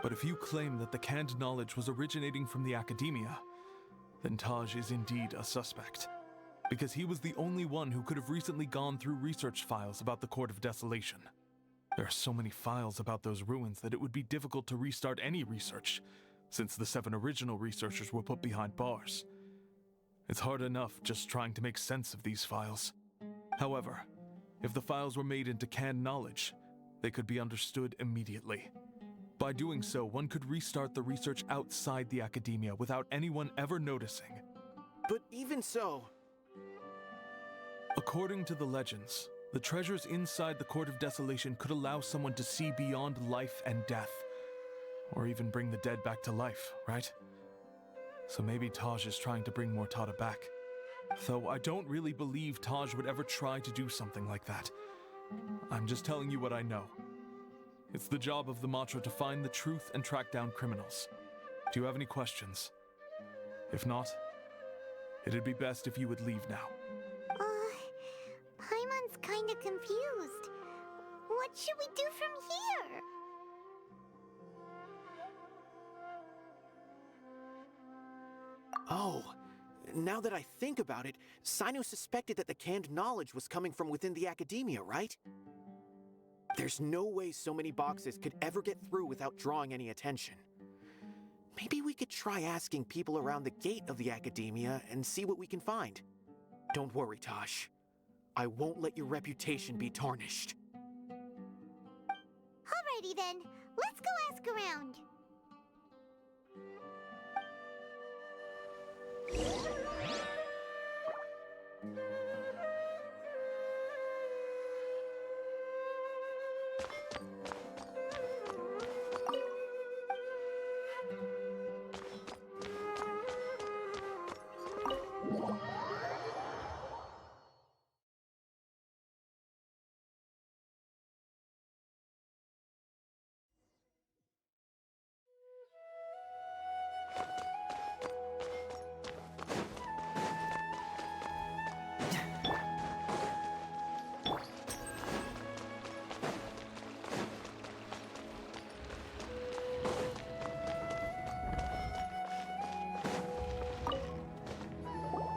But if you claim that the canned knowledge was originating from the Academia, then Taj is indeed a suspect. Because he was the only one who could have recently gone through research files about the Court of Desolation. There are so many files about those ruins that it would be difficult to restart any research, since the 7 original researchers were put behind bars. It's hard enough just trying to make sense of these files. However, if the files were made into canned knowledge, they could be understood immediately. By doing so, one could restart the research outside the Academia without anyone ever noticing. But even so... According to the legends, the treasures inside the Court of Desolation could allow someone to see beyond life and death. Or even bring the dead back to life, right? So maybe Taj is trying to bring Mortada back. Though I don't really believe Taj would ever try to do something like that. I'm just telling you what I know. It's the job of the Matra to find the truth and track down criminals. Do you have any questions? If not, it'd be best if you would leave now. Paimon's kinda confused. What should we do from here? Oh, now that I think about it, Cyno suspected that the canned knowledge was coming from within the Academia, right? There's no way so many boxes could ever get through without drawing any attention. Maybe we could try asking people around the gate of the Academia and see what we can find. Don't worry, Taj. I won't let your reputation be tarnished. Alrighty then, let's go ask around.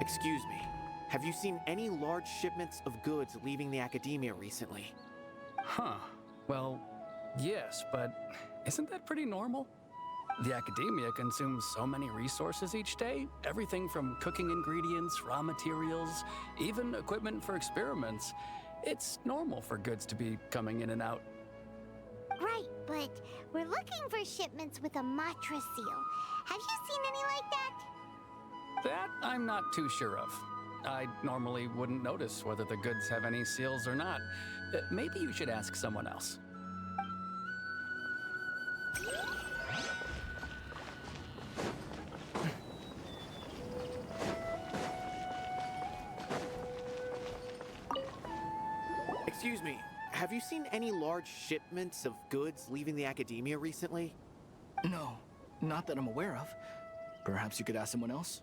Excuse me, have you seen any large shipments of goods leaving the academia recently? Huh. Well, yes, but isn't that pretty normal? The academia consumes so many resources each day. Everything from cooking ingredients, raw materials, even equipment for experiments. It's normal for goods to be coming in and out. Right, but we're looking for shipments with a Matra seal. Have you seen any like that? That I'm not too sure of. I normally wouldn't notice whether the goods have any seals or not. Maybe you should ask someone else. Excuse me, have you seen any large shipments of goods leaving the academia recently? No, not that I'm aware of. Perhaps you could ask someone else?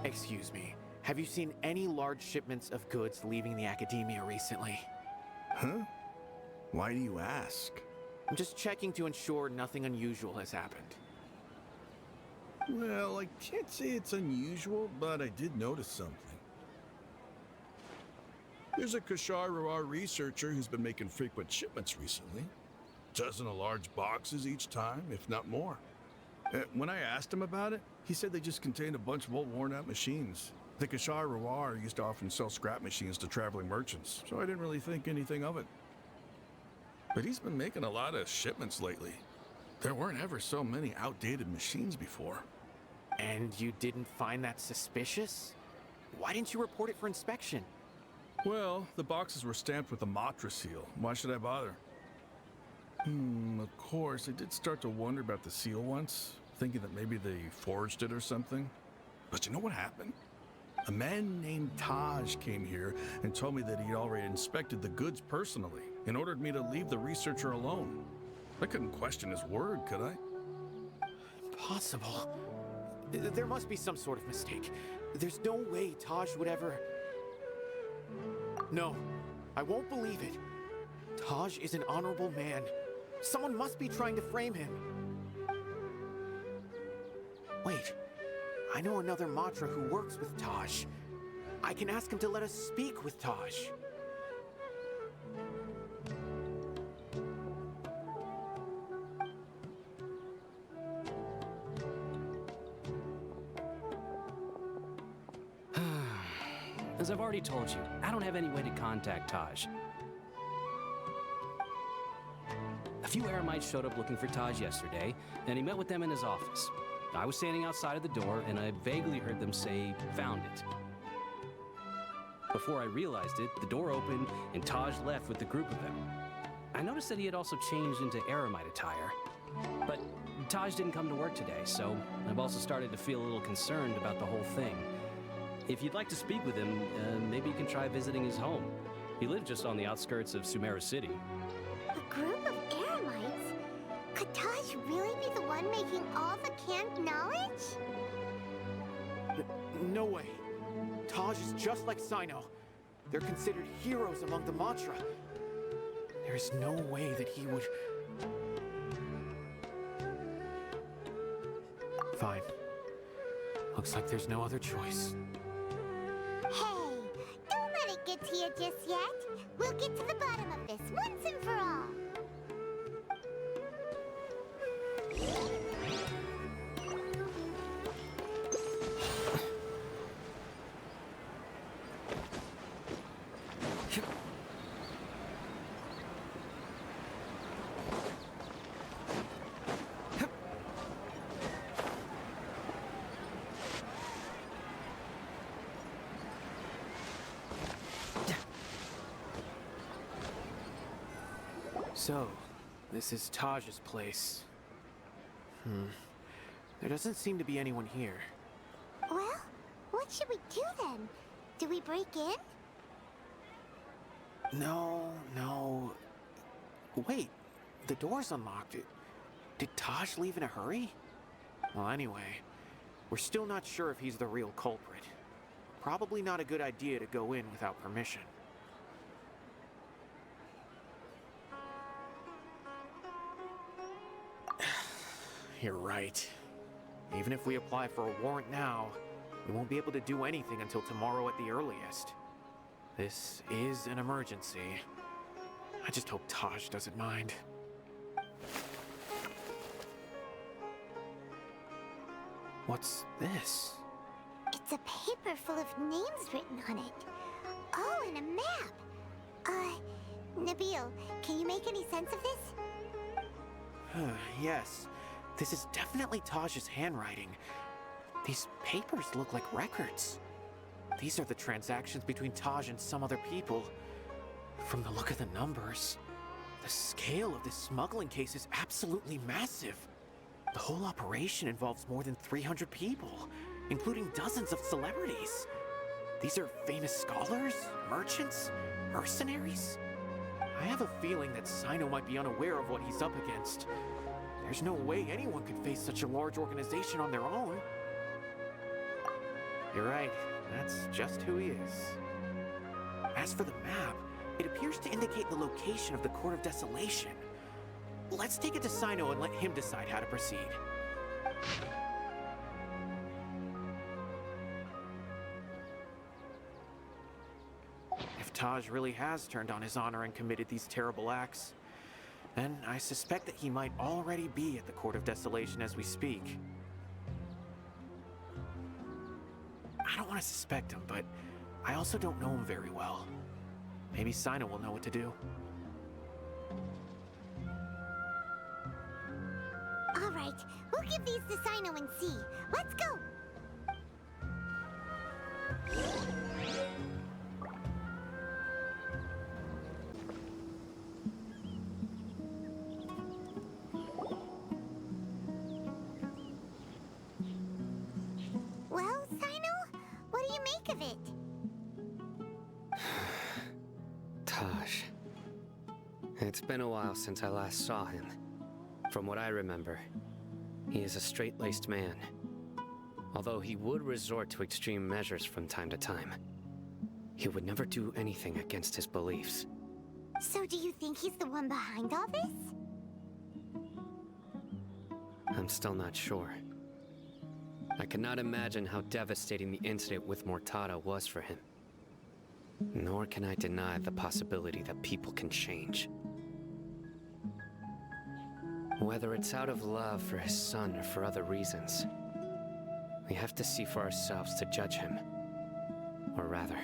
Excuse me, have you seen any large shipments of goods leaving the academia recently? Huh? Why do you ask? I'm just checking to ensure nothing unusual has happened. Well, I can't say it's unusual, but I did notice something. There's a Kashar researcher who's been making frequent shipments recently. Dozen of large boxes each time, if not more. When I asked him about it, he said they just contained a bunch of old worn-out machines. The Kashar used to often sell scrap machines to traveling merchants, so I didn't really think anything of it. But he's been making a lot of shipments lately. There weren't ever so many outdated machines before. And you didn't find that suspicious? Why didn't you report it for inspection? Well, the boxes were stamped with a Matra seal. Why should I bother? Of course, I did start to wonder about the seal once, thinking that maybe they forged it or something. But you know what happened? A man named Taj came here and told me that he'd already inspected the goods personally and ordered me to leave the researcher alone. I couldn't question his word, could I? Impossible. There must be some sort of mistake. There's no way Taj would ever... No, I won't believe it. Taj is an honorable man. Someone must be trying to frame him. Wait, I know another Matra who works with Taj. I can ask him to let us speak with Taj. As I've already told you, I don't have any way to contact Taj. A few Eremites showed up looking for Taj yesterday, and he met with them in his office. I was standing outside of the door, and I vaguely heard them say, "Found it." Before I realized it, the door opened, and Taj left with the group of them. I noticed that he had also changed into Eremite attire. But Taj didn't come to work today, so I've also started to feel a little concerned about the whole thing. If you'd like to speak with him, maybe you can try visiting his home. He lived just on the outskirts of Sumeru City. A group of Eremites? Could Taj really be the one making all the canned knowledge? No way. Taj is just like Cyno. They're considered heroes among the Matra. There is no way that he would... Fine. Looks like there's no other choice. Hey, don't let it get to you just yet. We'll get to the bottom of this once and for all. So, this is Taj's place. There doesn't seem to be anyone here. Well, what should we do then? Do we break in? No. Wait, the door's unlocked. Did Taj leave in a hurry? Well, anyway, we're still not sure if he's the real culprit. Probably not a good idea to go in without permission. You're right. Even if we apply for a warrant now, we won't be able to do anything until tomorrow at the earliest. This is an emergency. I just hope Taj doesn't mind. What's this? It's a paper full of names written on it. Oh, and a map. Nabil, can you make any sense of this? Yes, this is definitely Taj's handwriting. These papers look like records. These are the transactions between Taj and some other people. From the look of the numbers, the scale of this smuggling case is absolutely massive. The whole operation involves more than 300 people, including dozens of celebrities. These are famous scholars, merchants, mercenaries. I have a feeling that Cyno might be unaware of what he's up against. There's no way anyone could face such a large organization on their own. You're right, that's just who he is. As for the map, it appears to indicate the location of the Court of Desolation. Let's take it to Cyno and let him decide how to proceed. If Taj really has turned on his honor and committed these terrible acts, then I suspect that he might already be at the Court of Desolation as we speak. I don't want to suspect him, but I also don't know him very well. Maybe Cyno will know what to do. All right, we'll give these to Cyno and see. Let's go! Well, Cyno, what do you make of it? Taj. It's been a while since I last saw him. From what I remember, he is a straight-laced man. Although he would resort to extreme measures from time to time, he would never do anything against his beliefs. So do you think he's the one behind all this? I'm still not sure. I cannot imagine how devastating the incident with Mortada was for him. Nor can I deny the possibility that people can change. Whether it's out of love for his son or for other reasons, we have to see for ourselves to judge him. Or rather,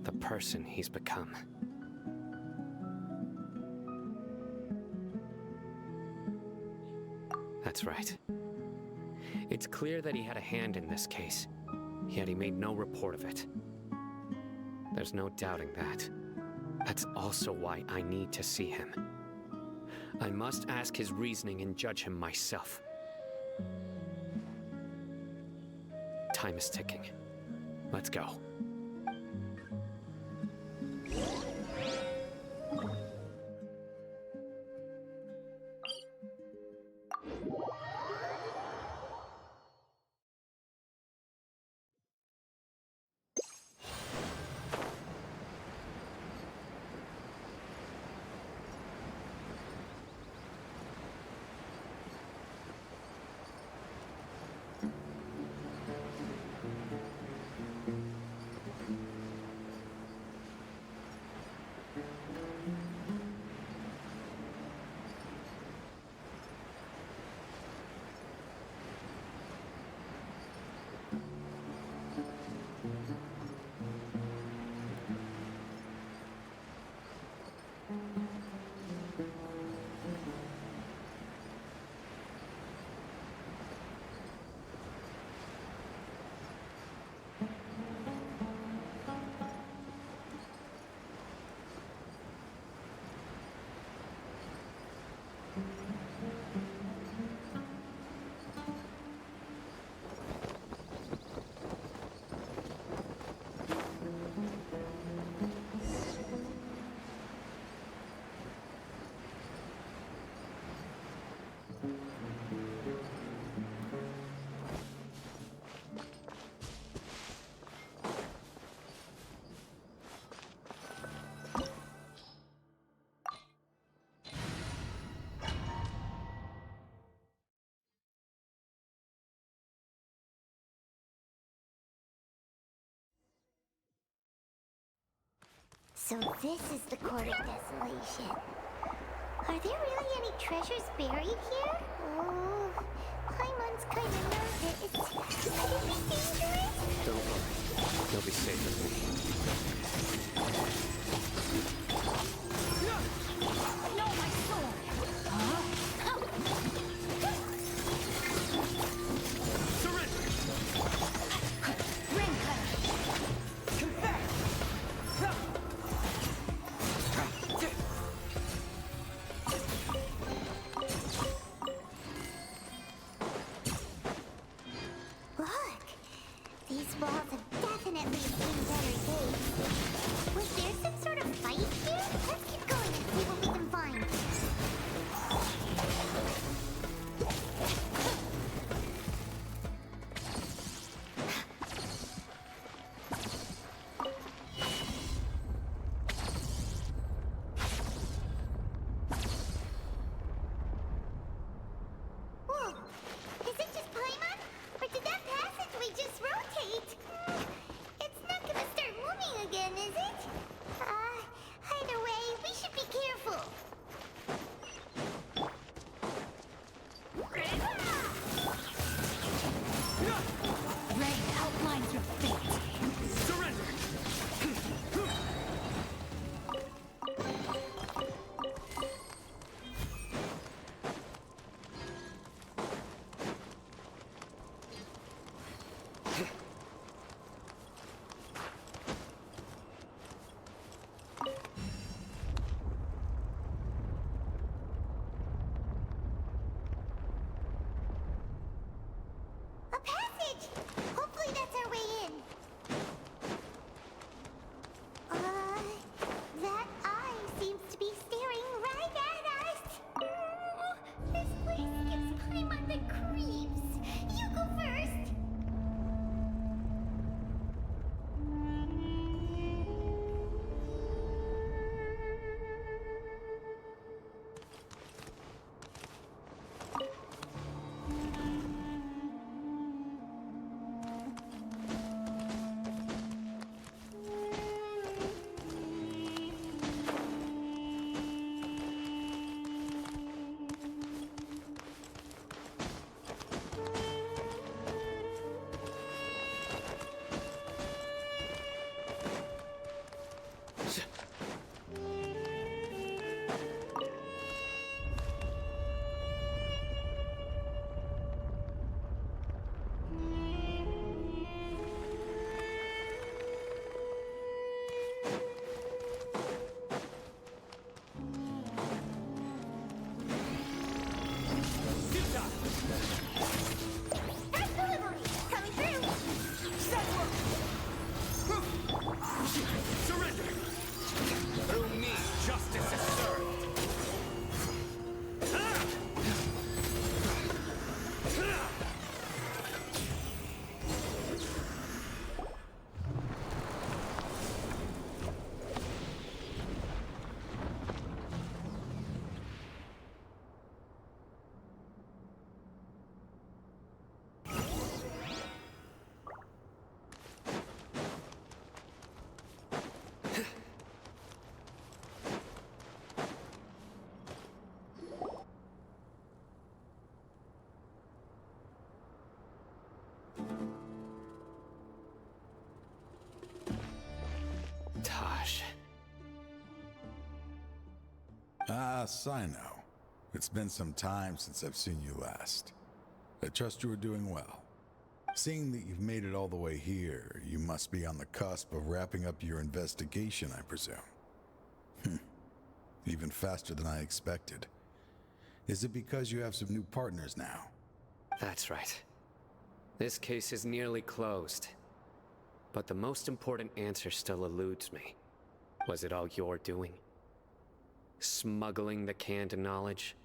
the person he's become. That's right. It's clear that he had a hand in this case, yet he made no report of it. There's no doubting that. That's also why I need to see him. I must ask his reasoning and judge him myself. Time is ticking. Let's go. So this is the Court of Desolation. Are there really any treasures buried here? Oh, Paimon's kind of nervous. Could it be dangerous? Don't worry. You'll be safe with me. No, my sword! Surrender! Ring cutter! Confess! Look! These walls have definitely seen better days. Was there some sort of fight here? Let's keep going and see what we can find. Whoa! Is it just Paimon? Or did that passageway just rotate? It's not gonna start moving again, is it? Either way, we should be careful. Rain outlines your fate. Surrender! A passage! Hopefully that's our way in. That eye seems to be staring right at us. This place gives Paimon the creeps. You go first. Fast delivery! Coming through! Set work! Surrender! Through me, justice is served! Taj. Ah, Cyno. It's been some time since I've seen you last. I trust you are doing well. Seeing that you've made it all the way here, you must be on the cusp of wrapping up your investigation, I presume. Even faster than I expected. Is it because you have some new partners now? That's right. This case is nearly closed. But the most important answer still eludes me. Was it all your doing? Smuggling the canned knowledge?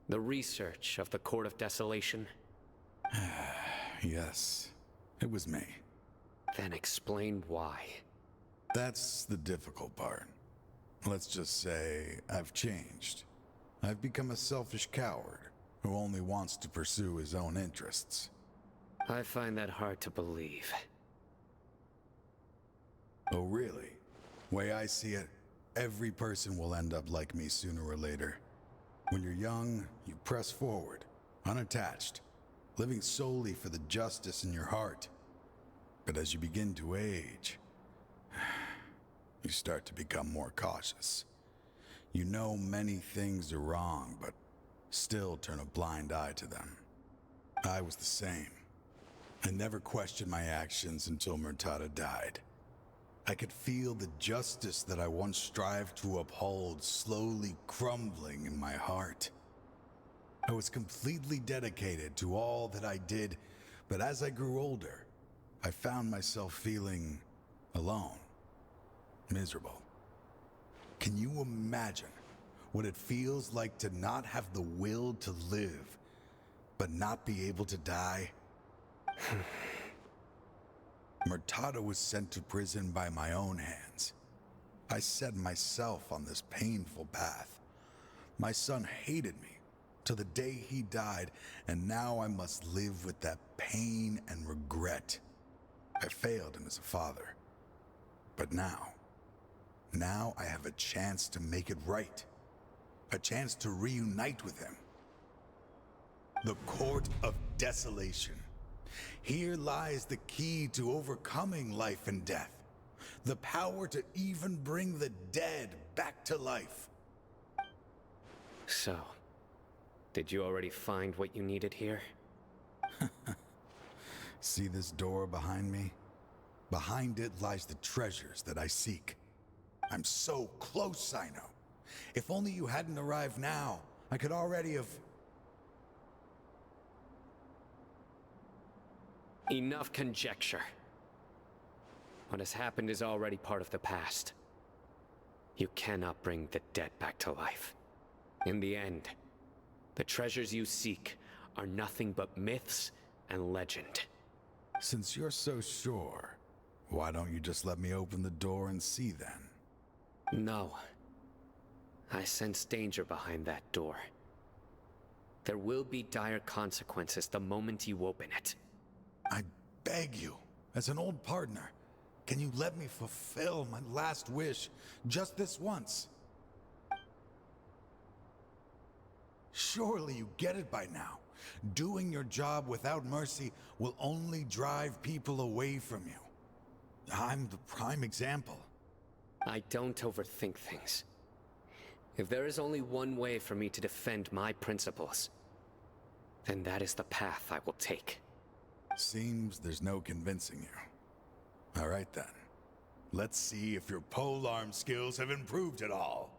The research of the Court of Desolation? Yes, it was me. Then explain why. That's the difficult part. Let's just say I've changed. I've become a selfish coward who only wants to pursue his own interests. I find that hard to believe. Oh, really? Way I see it, every person will end up like me sooner or later. When you're young, you press forward, unattached, living solely for the justice in your heart. But as you begin to age, you start to become more cautious. You know many things are wrong, but still turn a blind eye to them. I was the same. I never questioned my actions until Murtada died. I could feel the justice that I once strived to uphold slowly crumbling in my heart. I was completely dedicated to all that I did, but as I grew older, I found myself feeling alone, miserable. Can you imagine what it feels like to not have the will to live, but not be able to die? Murtada was sent to prison by my own hands. I set myself on this painful path. My son hated me till the day he died, and now I must live with that pain and regret. I failed him as a father. But now I have a chance to make it right. A chance to reunite with him. The Court of Desolation. Here lies the key to overcoming life and death. The power to even bring the dead back to life. So, did you already find what you needed here? See this door behind me? Behind it lies the treasures that I seek. I'm so close, Cyno. If only you hadn't arrived now, I could already have... Enough conjecture. What has happened is already part of the past. You cannot bring the dead back to life. In the end, the treasures you seek are nothing but myths and legend. Since you're so sure, why don't you just let me open the door and see then? No. I sense danger behind that door. There will be dire consequences the moment you open it. I beg you, as an old partner, can you let me fulfill my last wish just this once? Surely you get it by now. Doing your job without mercy will only drive people away from you. I'm the prime example. I don't overthink things. If there is only one way for me to defend my principles, then that is the path I will take. Seems there's no convincing you. All right then. Let's see if your polearm skills have improved at all.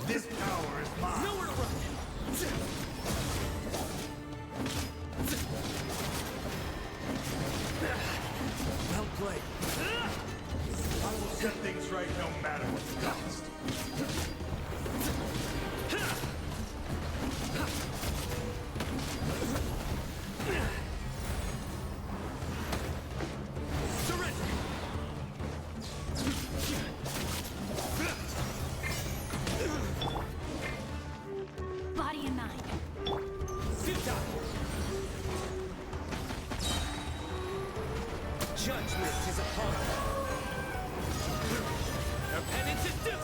This power is mine! Nowhere to run! Well played. I will set things right no matter what the cost. Body in mind. Judgment is upon us. Our penance is due.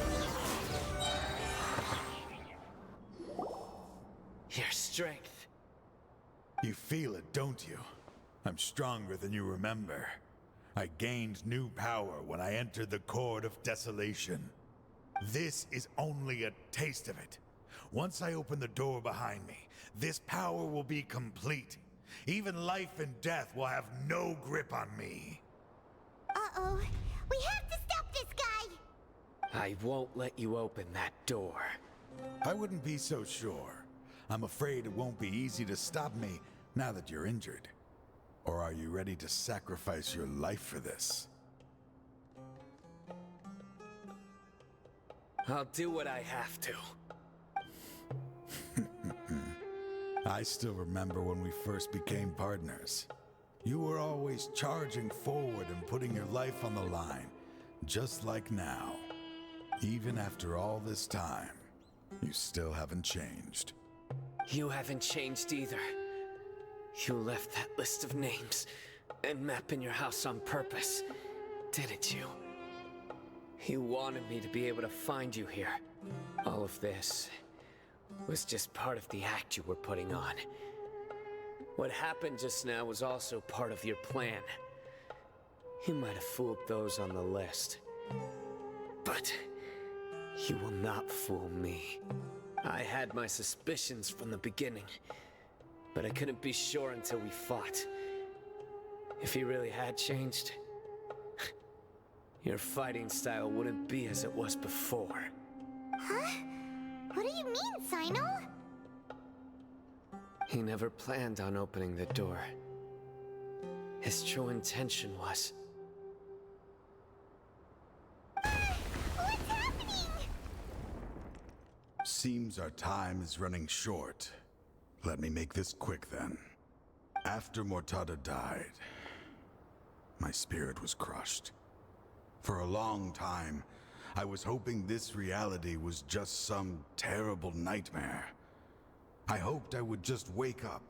Your strength. You feel it, don't you? I'm stronger than you remember. I gained new power when I entered the Court of Desolation. This is only a taste of it. Once I open the door behind me, this power will be complete. Even life and death will have no grip on me. Uh-oh. We have to stop this guy! I won't let you open that door. I wouldn't be so sure. I'm afraid it won't be easy to stop me now that you're injured. Or are you ready to sacrifice your life for this? I'll do what I have to. I still remember when we first became partners. You were always charging forward and putting your life on the line, just like now. Even after all this time, You still haven't changed. You haven't changed either. You left that list of names and map in your house on purpose, didn't you? You wanted me to be able to find you here. All of this was just part of the act you were putting on. What happened just now was also part of your plan. You might have fooled those on the list, but you will not fool me. I had my suspicions from the beginning, but I couldn't be sure until we fought. If he really had changed, your fighting style wouldn't be as it was before. Huh? What do you mean, Cyno? He never planned on opening the door. His true intention was... What's happening? Seems our time is running short. Let me make this quick then. After Mortada died, my spirit was crushed. For a long time, I was hoping this reality was just some terrible nightmare. I hoped I would just wake up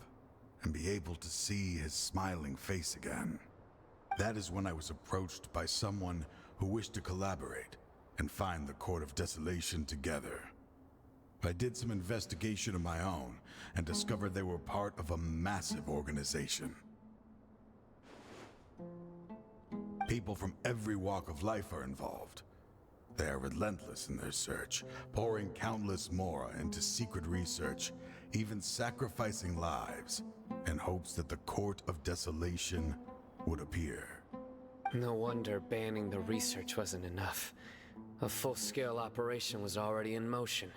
and be able to see his smiling face again. That is when I was approached by someone who wished to collaborate and find the Court of Desolation together. I did some investigation of my own and discovered they were part of a massive organization. People from every walk of life are involved. They are relentless in their search, pouring countless mora into secret research, even sacrificing lives, in hopes that the Court of Desolation would appear. No wonder banning the research wasn't enough. A full-scale operation was already in motion.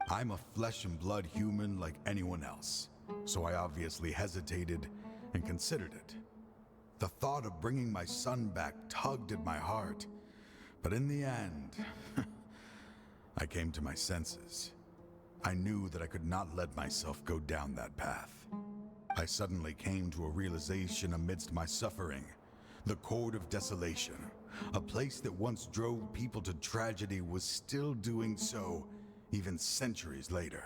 I'm a flesh and blood human like anyone else, so I obviously hesitated and considered it. The thought of bringing my son back tugged at my heart, but in the end, I came to my senses. I knew that I could not let myself go down that path. I suddenly came to a realization amidst my suffering. The Court of Desolation, a place that once drove people to tragedy, was still doing so, even centuries later.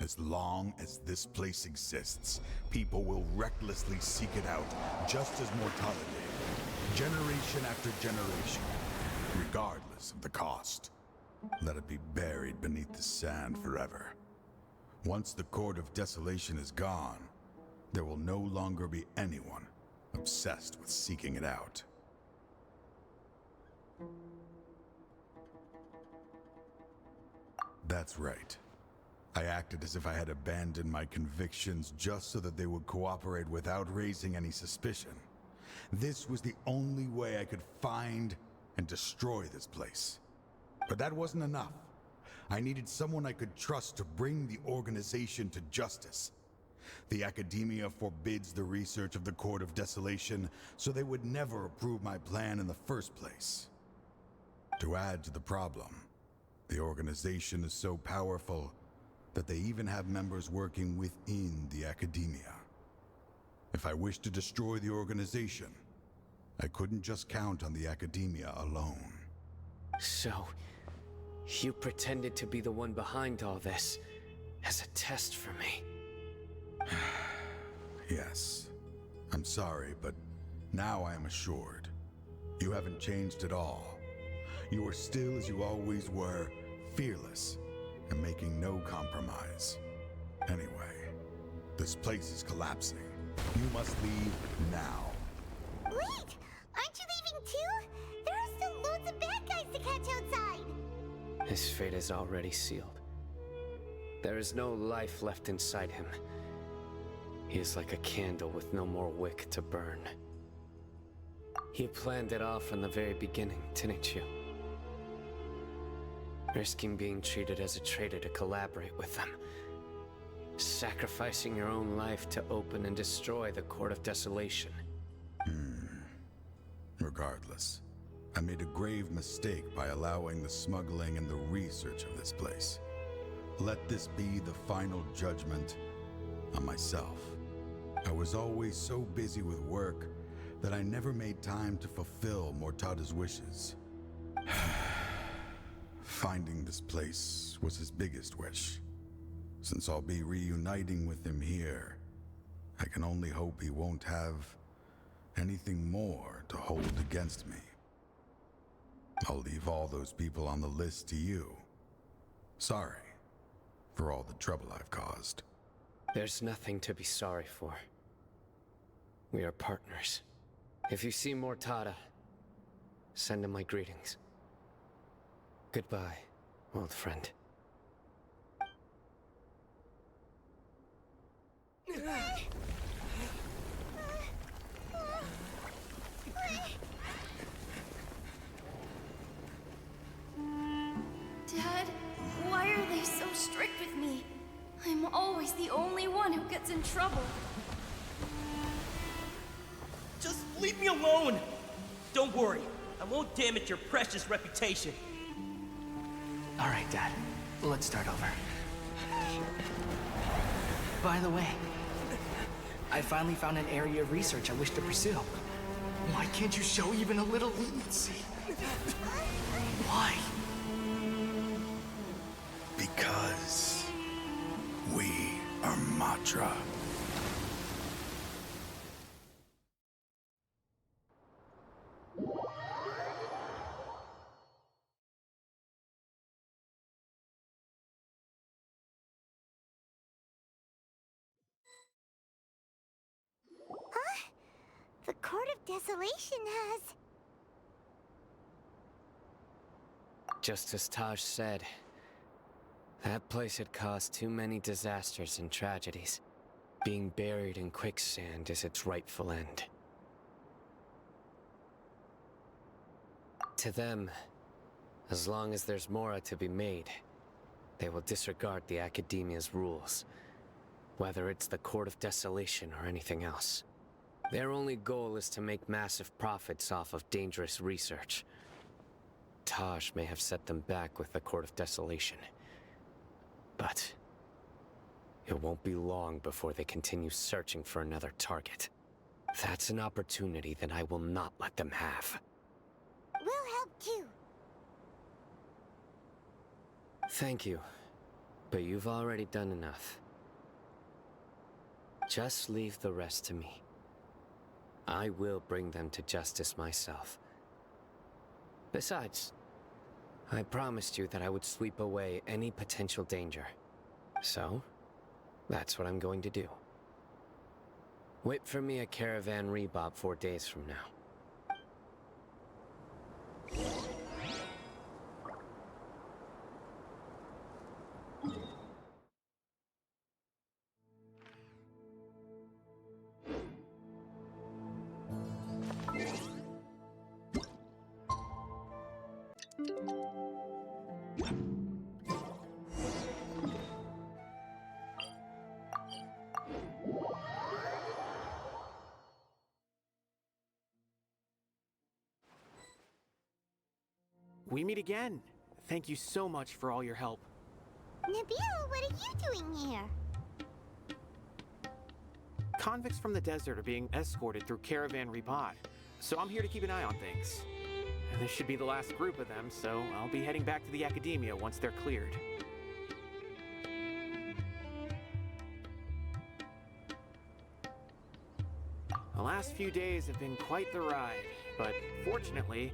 As long as this place exists, people will recklessly seek it out, just as Mortada did, generation after generation, regardless of the cost. Let it be buried beneath the sand forever. Once the Court of Desolation is gone, there will no longer be anyone obsessed with seeking it out. That's right. I acted as if I had abandoned my convictions just so that they would cooperate without raising any suspicion. This was the only way I could find and destroy this place. But that wasn't enough. I needed someone I could trust to bring the organization to justice. The Academia forbids the research of the Court of Desolation, so they would never approve my plan in the first place. To add to the problem, the organization is so powerful that they even have members working within the Academia. If I wished to destroy the organization, I couldn't just count on the Academia alone. So, you pretended to be the one behind all this, as a test for me. Yes. I'm sorry, but now I am assured. You haven't changed at all. You are still as you always were, fearless, and making no compromise. Anyway, this place is collapsing. You must leave now. Wait! Aren't you leaving too? There are still loads of bad guys to catch outside! His fate is already sealed. There is no life left inside him. He is like a candle with no more wick to burn. You planned it all from the very beginning, didn't you? Risking being treated as a traitor to collaborate with them. Sacrificing your own life to open and destroy the Court of Desolation. Regardless, I made a grave mistake by allowing the smuggling and the research of this place. Let this be the final judgment on myself. I was always so busy with work that I never made time to fulfill Mortada's wishes. Finding this place was his biggest wish. Since I'll be reuniting with him here, I can only hope he won't have anything more to hold against me. I'll leave all those people on the list to you. Sorry for all the trouble I've caused. There's nothing to be sorry for. We are partners. If you see Mortada, send him my greetings. Goodbye, old friend. Dad, why are they so strict with me? I'm always the only one who gets in trouble. Just leave me alone! Don't worry, I won't damage your precious reputation. All right, Dad. Let's start over. By the way, I finally found an area of research I wish to pursue. Why can't you show even a little leniency? Why? Because we are Matra. The Court of Desolation has... Just as Taj said, that place had caused too many disasters and tragedies. Being buried in quicksand is its rightful end. To them, as long as there's Mora to be made, they will disregard the Academia's rules, whether it's the Court of Desolation or anything else. Their only goal is to make massive profits off of dangerous research. Taj may have set them back with the Court of Desolation, but it won't be long before they continue searching for another target. That's an opportunity that I will not let them have. We'll help too. Thank you, but you've already done enough. Just leave the rest to me. I will bring them to justice myself. Besides, I promised you that I would sweep away any potential danger. So, that's what I'm going to do. Wait for me at Caravan Rebop 4 days from now. We meet again. Thank you so much for all your help. Nabil, what are you doing here? Convicts from the desert are being escorted through Caravan Rebot, so I'm here to keep an eye on things. And this should be the last group of them, so I'll be heading back to the Academia once they're cleared. The last few days have been quite the ride, but fortunately,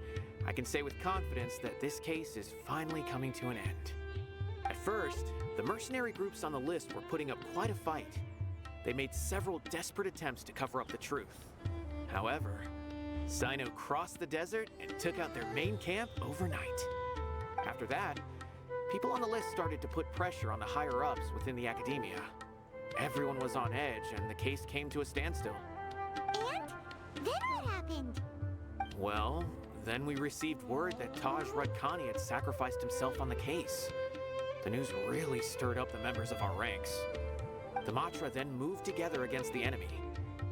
I can say with confidence that this case is finally coming to an end. At first, the mercenary groups on the list were putting up quite a fight. They made several desperate attempts to cover up the truth. However, Cyno crossed the desert and took out their main camp overnight. After that, people on the list started to put pressure on the higher-ups within the Academia. Everyone was on edge, and the case came to a standstill. And then what happened? Well, then we received word that Taj Rudkani had sacrificed himself on the case. The news really stirred up the members of our ranks. The Matra then moved together against the enemy.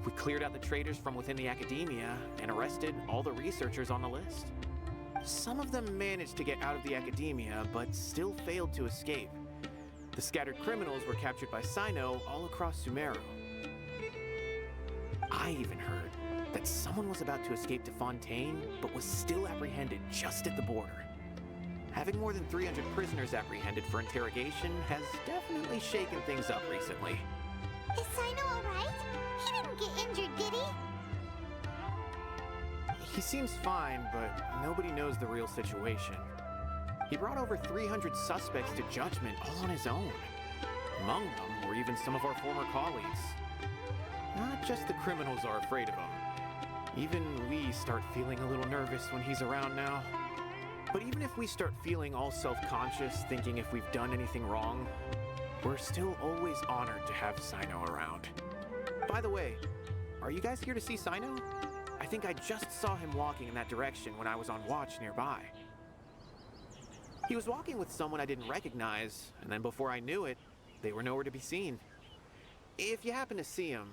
We cleared out the traitors from within the Academia and arrested all the researchers on the list. Some of them managed to get out of the Academia, but still failed to escape. The scattered criminals were captured by Cyno all across Sumeru. I even heard that someone was about to escape to Fontaine, but was still apprehended just at the border. Having more than 300 prisoners apprehended for interrogation has definitely shaken things up recently. Is Cyno alright? He didn't get injured, did he? He seems fine, but nobody knows the real situation. He brought over 300 suspects to judgment all on his own. Among them were even some of our former colleagues. Not just the criminals are afraid of him. Even we start feeling a little nervous when he's around now. But even if we start feeling all self-conscious, thinking if we've done anything wrong, we're still always honored to have Cyno around. By the way, are you guys here to see Cyno? I think I just saw him walking in that direction when I was on watch nearby. He was walking with someone I didn't recognize, and then before I knew it, they were nowhere to be seen. If you happen to see him,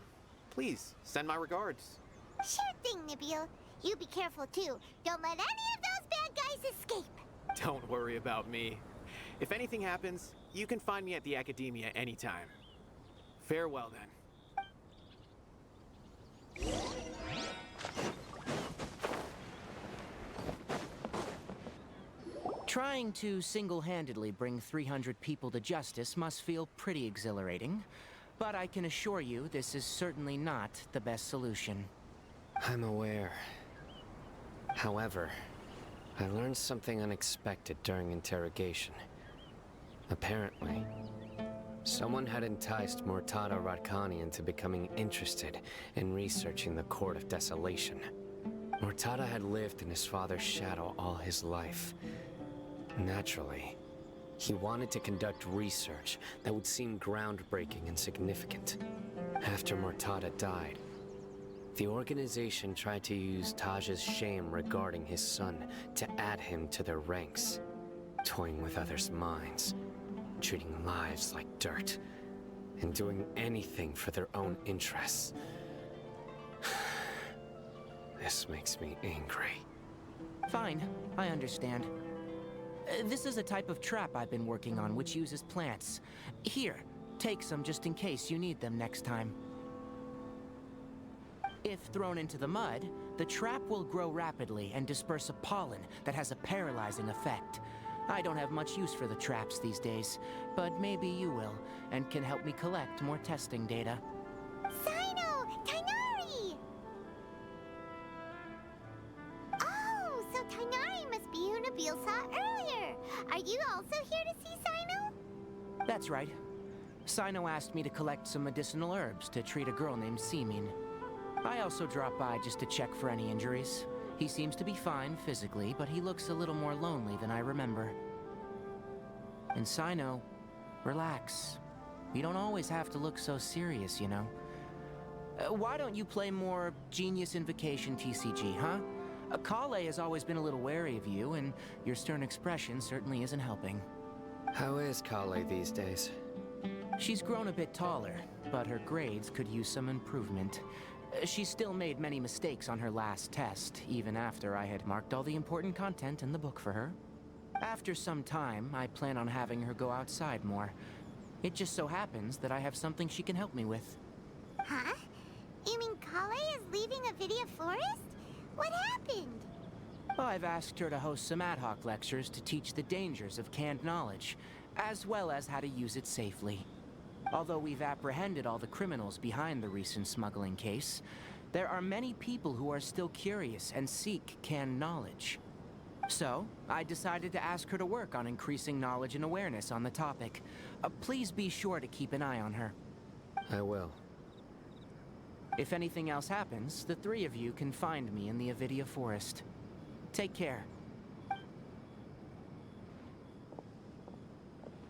please send my regards. Sure thing, Nabil. You be careful too. Don't let any of those bad guys escape. Don't worry about me. If anything happens, you can find me at the Academia anytime. Farewell then. Trying to single-handedly bring 300 people to justice must feel pretty exhilarating, but I can assure you this is certainly not the best solution. I'm aware. However, I learned something unexpected during interrogation. Apparently, someone had enticed Mortada Radkani into becoming interested in researching the Court of Desolation. Mortada had lived in his father's shadow all his life. Naturally, he wanted to conduct research that would seem groundbreaking and significant. After Mortada died, the organization tried to use Taj's shame regarding his son to add him to their ranks, toying with others' minds, treating lives like dirt, and doing anything for their own interests. This makes me angry. Fine, I understand. This is a type of trap I've been working on which uses plants. Here, take some just in case you need them next time. If thrown into the mud, the trap will grow rapidly and disperse a pollen that has a paralyzing effect. I don't have much use for the traps these days, but maybe you will, and can help me collect more testing data. Cyno! Tighnari! Oh, so Tighnari must be who Nabil saw earlier. Are you also here to see Cyno? That's right. Cyno asked me to collect some medicinal herbs to treat a girl named Simin. I also dropped by just to check for any injuries. He seems to be fine physically, but he looks a little more lonely than I remember. And Cyno, relax. You don't always have to look so serious, you know. Why don't you play more Genius Invocation TCG, huh? Kale has always been a little wary of you, and your stern expression certainly isn't helping. How is Kale these days? She's grown a bit taller, but her grades could use some improvement. She still made many mistakes on her last test, even after I had marked all the important content in the book for her. After some time, I plan on having her go outside more. It just so happens that I have something she can help me with. Huh? You mean Kale is leaving Avidia Forest? What happened? I've asked her to host some ad hoc lectures to teach the dangers of canned knowledge, as well as how to use it safely. Although we've apprehended all the criminals behind the recent smuggling case, there are many people who are still curious and seek canned knowledge. So, I decided to ask her to work on increasing knowledge and awareness on the topic. Please be sure to keep an eye on her. I will. If anything else happens, the three of you can find me in the Avidia Forest. Take care.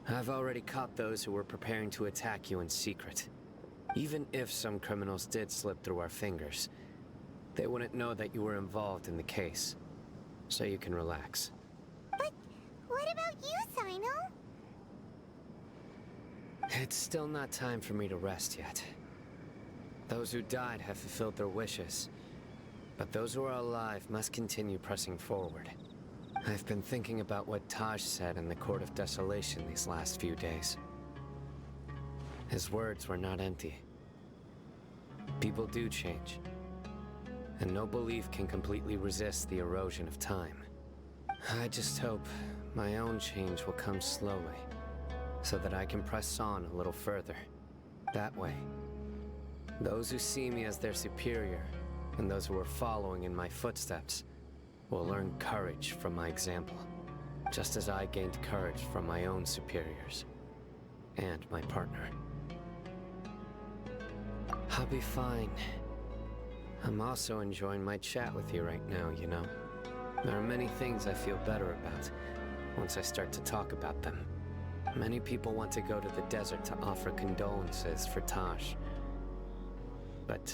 I've already caught those who were preparing to attack you in secret. Even if some criminals did slip through our fingers, they wouldn't know that you were involved in the case. So you can relax. But what about you, Cyno? It's still not time for me to rest yet. Those who died have fulfilled their wishes, but those who are alive must continue pressing forward. I've been thinking about what Taj said in the Court of Desolation these last few days. His words were not empty. People do change, and no belief can completely resist the erosion of time. I just hope my own change will come slowly, so that I can press on a little further. That way, those who see me as their superior, and those who are following in my footsteps, will learn courage from my example, just as I gained courage from my own superiors, and my partner. I'll be fine. I'm also enjoying my chat with you right now, you know. There are many things I feel better about once I start to talk about them. Many people want to go to the desert to offer condolences for Taj, but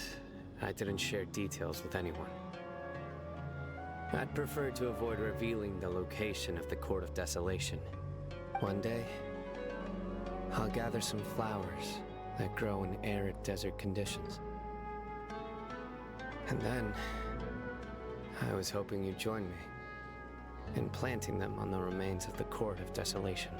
I didn't share details with anyone. I'd prefer to avoid revealing the location of the Court of Desolation. One day, I'll gather some flowers that grow in arid desert conditions. And then, I was hoping you'd join me in planting them on the remains of the Court of Desolation.